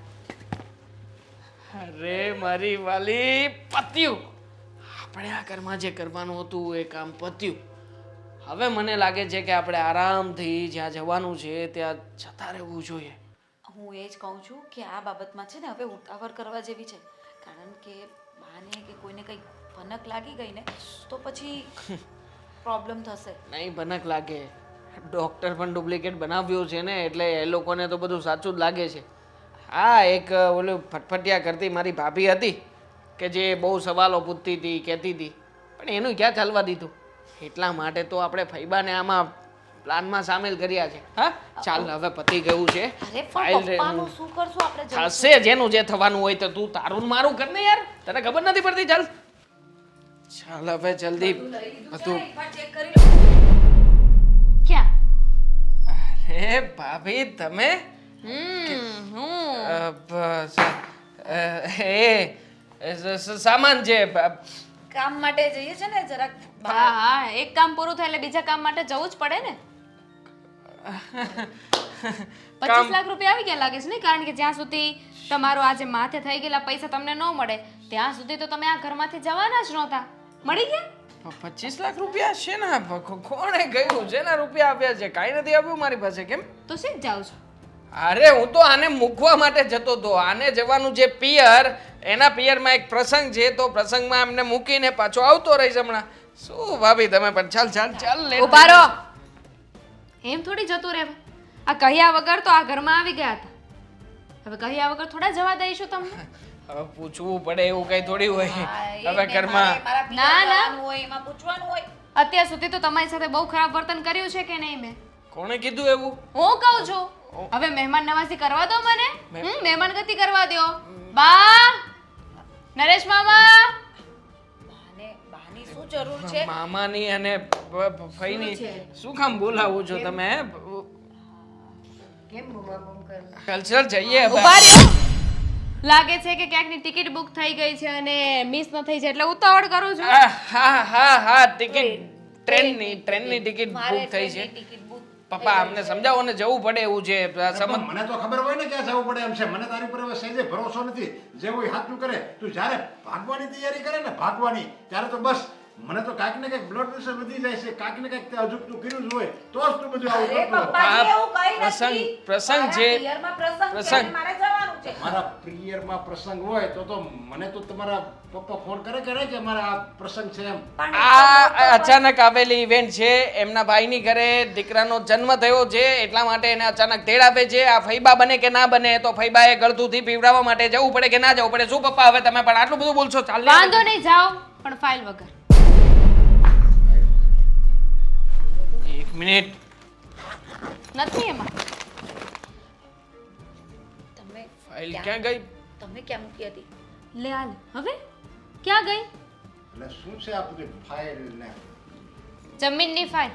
અરે મારી વાલી પત્યું આપણે આ ઘરમાં જે કરવાનું હતું એ કામ પત્યું હવે મને લાગે છે કે આપણે આરામથી જ્યાં જવાનું છે ત્યાં જતા રહેવું જોઈએ હું એ જ કહું છું કે આ બાબતમાં છે ને હવે ઉતાવળ કરવા જેવી છે કારણ કે બાને કે કોઈને કંઈ ભનક લાગી ગઈ ને તો પછી પ્રોબ્લેમ થશે. નહીં ભનક લાગે ડૉક્ટર પણ ડુપ્લિકેટ બનાવ્યું છે ને એટલે એ લોકોને તો બધું સાચું જ લાગે છે હા એક ઓલું ફટફટિયા કરતી મારી ભાભી હતી કે જે બહુ સવાલો પૂછતી હતી કહેતી હતી પણ એનું ક્યાં ચાલવા દીધું એટલા માટે તો આપણે ફૈબાને આમાં પ્લાનમાં સામેલ કર્યા છે હા ચાલ હવે પતી ગયું છે અરે ફાઇલ પણ પપ્પાનું શું કરશું આપણે જવું થશે જેનું જે થવાનું હોય તો તું તારું ને મારું કર ને યાર તને ખબર નથી પડતી ચાલ ચાલ હવે જલ્દી બધું ક્યાં અરે ભાભી તમે બસ, સામાન છે કામ માટે જઈએ છે ને જરાક હા હા એક કામ પૂરું થાય એટલે બીજા કામ માટે જવું જ પડે ને 25 લાખ રૂપિયા આવી ગયા લાગે છે ને કારણ કે જ્યાં સુધી તમારો આજે માથે થઈ ગયેલા પૈસા તમને ન મળે ત્યાં સુધી તો તમે આ ઘરમાંથી જવાના જ નહોતા મળી ગયા 25 લાખ રૂપિયા છે ને કોણે કહ્યું છે ને રૂપિયા આપ્યા છે કાંઈ નથી આપ્યું મારી પાસે કેમ તો શીખ જાઉં છું અરે હું તો આને મૂકવા માટે જતો હતો આને જવાનું જે પિયર એના પિયરમાં એક પ્રસંગ છે તો પ્રસંગમાં એમને મૂકીને પાછો આવતો રહીશ હમણાં શું ભાભી તમે પણ ચાલ ચાલ ચાલ લે ઉભા રહો એમ થોડી જતું રહેવા આ કહ્યા વગર તો આ ઘરમાં આવી ગયા હતા હવે કહ્યા વગર થોડા જવા દઈશું તમને હવે પૂછવું પડે એવું કઈ થોડી હોય હવે ઘરમાં ના, ના. હોય એમાં પૂછવાનું હોય. અત્યાર સુધી તો તમારી સાથે બહુ ખરાબ વર્તન કર્યું છે કે નહીં મેં કોણે કીધું એવું હું કહું છું હવે મહેમાન નવાઝી કરવા દો મને મહેમાન ગતિ કરવા દો બા નરેશ મામા બાની શું જરૂર છે? મામાની અને ફઈની શું કામ બોલાવો છો તમે કેમ બૂમાબૂમ કરું ચાલ ચાલ જઈએ હવે. ઉભા રહ્યો લાગે છે કે ક્યાંકની ટિકિટ બુક થઈ ગઈ છે અને મિસ ન થઈ જાય એટલે ઉતાવળ કરું છું હા ટિકિટ ટ્રેનની ટિકિટ બુક થઈ છે પપ્પા અમને સમજાવો ને જવું પડે એવું છે સમજ મને તો ખબર હોય ને ક્યાં જવું પડે એમ છે મને તારી પર હવે સહેજે ભરોસો નથી જે હોય હાથું કરે તું જ્યારે ભાગવાની તૈયારી કરે ને ભાગવાની ત્યારે તો બસ મને તો કાંઈક ને કાંઈક બ્લડ પ્રેશર વધી જાય છે કાંઈક ને કાંઈક તે અજુગતું કર્યું જ હોય તો જ તું બધું આવું અરે કરતો હોય. પપ્પાજી એવું કંઈ પ્રસંગ નથી. પ્રસંગ છે મારા પિયરમાં પ્રસંગ છે પ્રસંગ. અને મારે જવાનું છે. મારા પ્રિયરમાં પ્રસંગ હોય તો મને તો તમારા પપ્પા ફોન કરે કે નહીં કે મારા આ પ્રસંગ છે એમ પણ આ અચાનક આવેલી ઇવેન્ટ છે એમના ભાઈની ઘરે દીકરાનો જન્મ થયો છે એટલા માટે એને અચાનક તેડ આપે છે આ ફૈબા બને કે ના બને તો ફૈબાએ ગળતુંથી પીવડાવવા માટે જવું પડે કે ના જવું પડે શું પપ્પા હવે તમે પણ આટલું બધું બોલશો ચાલ ને. વાંધો નહીં જાઓ પણ ફાઇલ વગર એક મિનિટ નથી એમાં તમે ફાઇલ ક્યાં ગઈ તમે ક્યાં મૂકી હતી? લે હાલ હવે ક્યાં ગઈ એટલે શું છે આ બધી ફાઇલ ને જમીનની ફાઇલ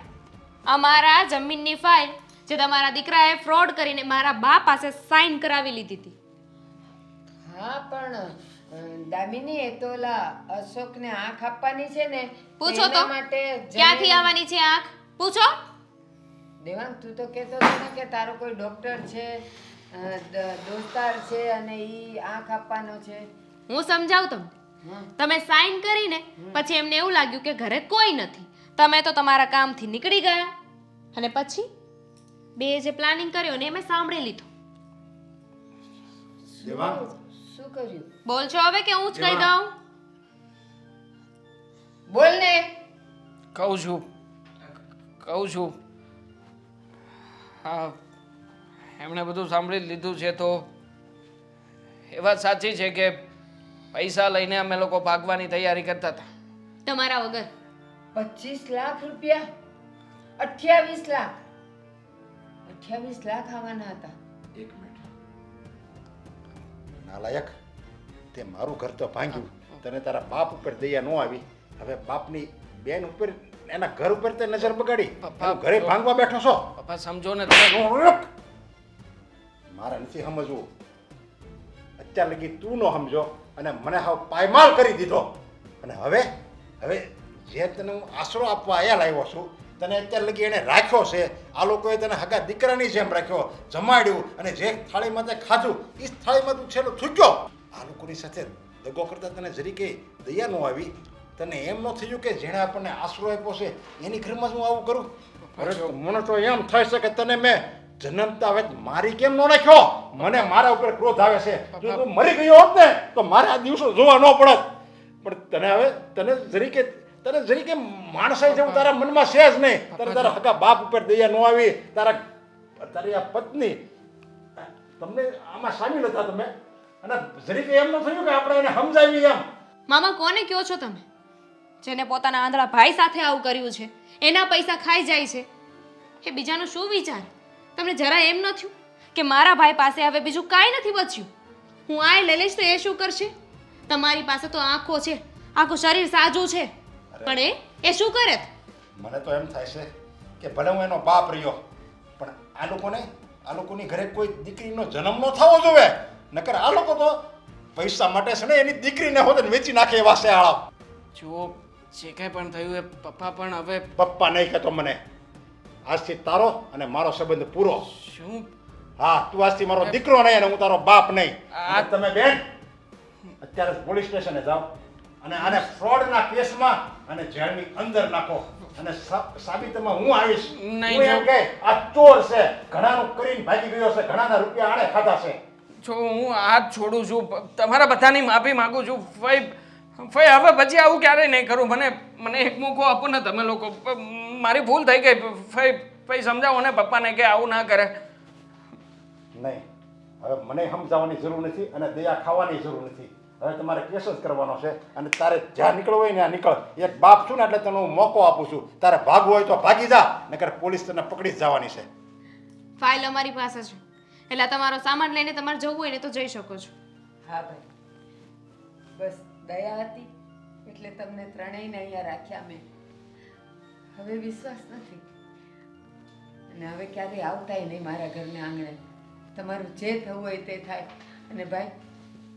અમારા જમીનની ફાઇલ જે તમારા દીકરાએ ફ્રોડ કરીને મારા બા પાસે સાઇન કરાવી લીધી હતી હા પણ દામિની એ તો ઓલા અશોકને આંખ આપવાની છે ને પૂછો એના તો માટે ક્યાંથી આવવાની છે આંખ પૂછો દેવાંગ તું તો કહેતો હતો ને કે તારો કોઈ ડોક્ટર છે દોસ્તાર છે અને ઈ આંખ આપવાનો છે હું સમજાવું તમને હા તમે સાઇન કરીને પછી એમને એવું લાગ્યું કે ઘરે કોઈ નથી તમે તો તમારા કામથી નીકળી ગયા અને પછી બે જે પ્લાનિંગ કર્યો ને મેં સાંભળી લીધું દેવાંગ શું કર્યું બોલ છો હવે કે હું જ કહી દઉં બોલ ને કહું છું હા એમણે બધું સાંભળી લીધું છે તો એ વાત સાચી છે કે પૈસા લઈને અમે લોકો ભાગવાની તૈયારી કરતા હતા તમારા વગર 25 લાખ રૂપિયા 28 લાખ 28 લાખ આવવાના હતા એક મિનિટ નાલાયક તે મારું ઘર તો ભાંગ્યું, તને તારા બાપ ઉપર દયા ન આવી, હવે બાપની બેન ઉપર એના ઘર ઉપર તે નજર બગાડી, પપ્પા, એનું ઘરે ભાંગવા બેઠો છો. પપ્પા સમજો ને તમે. મારે નથી સમજવું. અત્યાર લગી તું ન સમજો અને મને હાવ પાયમાલ કરી દીધો. અને હવે હવે જે તને હું આશરો આપવા અહીંયા લાવ્યો છું, તને અત્યાર લગી એને રાખ્યો છે. આ લોકોએ તને હગા દીકરાની જેમ રાખ્યો, જમાડ્યું, અને જે થાળીમાં તે ખાધું એ જ થાળીમાં તું છેલ્લો થૂક્યો. આ લોકોની સાથે દગો કરતા તને જરી કઈ દયા ન આવી? તને એમ ન થયું કે જેણે આપણને આશરો આપ્યો છે એની ઘરમાં હું આવું કરું? અરે મને તો એમ થાય છે કે તને મેં જન્મતા હવે મારી કેમ ન નાખ્યો? મને મારા ઉપર ક્રોધ આવે છે. જો તું મરી ગયો હોત ને તો મારે આ દિવસો જોવા ન પડત. પણ તને હવે તને જરી કે માણસાઈ જેવું તારા મનમાં છે જ નહીં. તને તારા હગા બાપ ઉપર દયા ન આવી, તારી આ પત્ની, તમને આમાં સામેલ હતા તમે, અને જરી કે એમ ન થયું કે આપણે એને સમજાવી એમ? મામા કોને કહો છો તમે? જેને પોતાના આંધળા ભાઈ સાથે આવું કર્યું છે, એના પૈસા ખાઈ જાય છે, એ બીજાનું શું વિચાર? તમને જરા એમ ન થયું કે મારા ભાઈ પાસે હવે બીજું કાંઈ નથી બચ્યું, હું આ લઈ લઈશ તો એ શું કરશે? તમારી પાસે તો આંખો છે, આખું શરીર સાજું છે, પણ એ શું કરે? મને તો એમ થાય છે કે ભલે હું એનો બાપ રહ્યો, પણ આ લોકોની ઘરે કોઈ દીકરીનો જન્મ ન થવો જોઈએ. નકર આ લોકો તો પૈસા માટે છે ને એની દીકરીને હોત વેચી નાખે એવા છે આળા. જો જે કંઈ પણ થયું એ પપ્પા પણ હવે. પપ્પા નહીં કહેતો મને. આજથી તારો અને મારો સંબંધ પૂરો. શું? હા, તું આજથી મારો દીકરો નહીં અને હું તારો બાપ નહીં. આ તમે બેન અત્યારે પોલીસ સ્ટેશને જાઓ અને આને ફ્રોડના કેસમાં અને જેલની અંદર નાખો, અને સાબિતમાં હું આવીશ. નહીં, હું એમ કે આ ચોર છે, ઘણાનું કરીને ભાગી ગયો છે, ઘણાના રૂપિયા આણે ખાધા છે. જો હું હાથ છોડું છું, તમારા બધાની માફી માંગુ છું. ફઈ હવે પછી આવું ક્યારેય નહીં કરું. મને એક મોકો આપો ને તમે લોકો. મારી ભૂલ થઈ ગઈ. ફઈ સમજાવો ને પપ્પાને કે આવું ના કરે. નહીં, હવે મને સમજાવવાની જરૂર નથી અને દયા ખાવાની જરૂર નથી. હવે તમારે કેસ જ કરવાનો છે, અને તારે જ્યાં નીકળવું હોય ને ત્યાં નીકળ. એક બાપ છું ને એટલે તને હું મોકો આપું છું. તારે ભાગવું હોય તો ભાગી જા, નકર પોલીસ તને પકડી જ જવાની છે. ફાઇલ અમારી પાસે છે, એટલે તમારો સામાન લઈને તમારે જવું હોય ને તો જઈ શકો છો. હા ભાઈ, બસ દયા હતી એટલે તમને ત્રણેયને અહીંયા રાખ્યા મેં. હવે વિશ્વાસ નથી, અને હવે ક્યારેય આવતાય નહીં મારા ઘરના આંગણે. તમારું જે થવું હોય તે થાય. અને ભાઈ,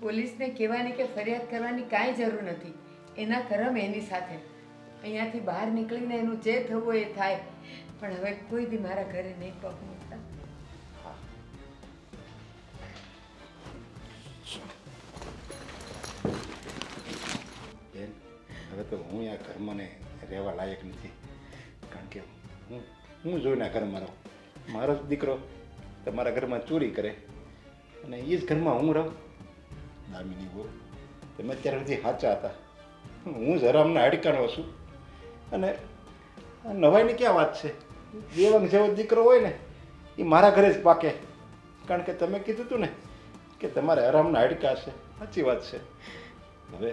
પોલીસને કહેવાની કે ફરિયાદ કરવાની કાંઈ જરૂર નથી. એના કરમ એની સાથે. અહીંયાથી બહાર નીકળીને એનું જે થવું હોય એ થાય, પણ હવે કોઈ દી મારા ઘરે નહીં પગ મૂકતા. બેન, હવે તો હું આ ઘરમાં ને રહેવા લાયક નથી. કારણ કે હું જોઈને આ ઘરમાં રહું. મારો જ દીકરો તમારા ઘરમાં ચોરી કરે અને એ જ ઘરમાં હું રહું. દામિની બહુ, તમે અત્યાર સુધી સાચા હતા. હું જ હરામના હાડકાનો છું. અને આ નવાઈની ક્યાં વાત છે? દેવાંગ જેવો દીકરો હોય ને એ મારા ઘરે જ પાકે. કારણ કે તમે કીધું હતું ને કે તમારે હરામના હાડકા છે. સાચી વાત છે. હવે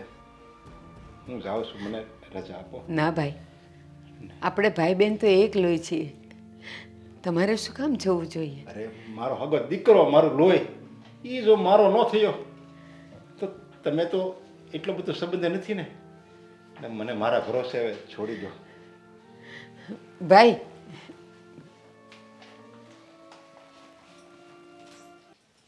હું જાઉં છું, મને રજા આપો. ના ભાઈ, આપણે ભાઈ બહેન તો એક લોહી છીએ. તમારે શું કામ જવું જોઈએ? અરે મારો હગો દીકરો, મારું લોહી, એ જો મારો ન થયો તો તમે તો એટલો બધો સંબંધ નથી ને. એટલે મને મારા ભરોસે હવે છોડી દો. ભાઈ,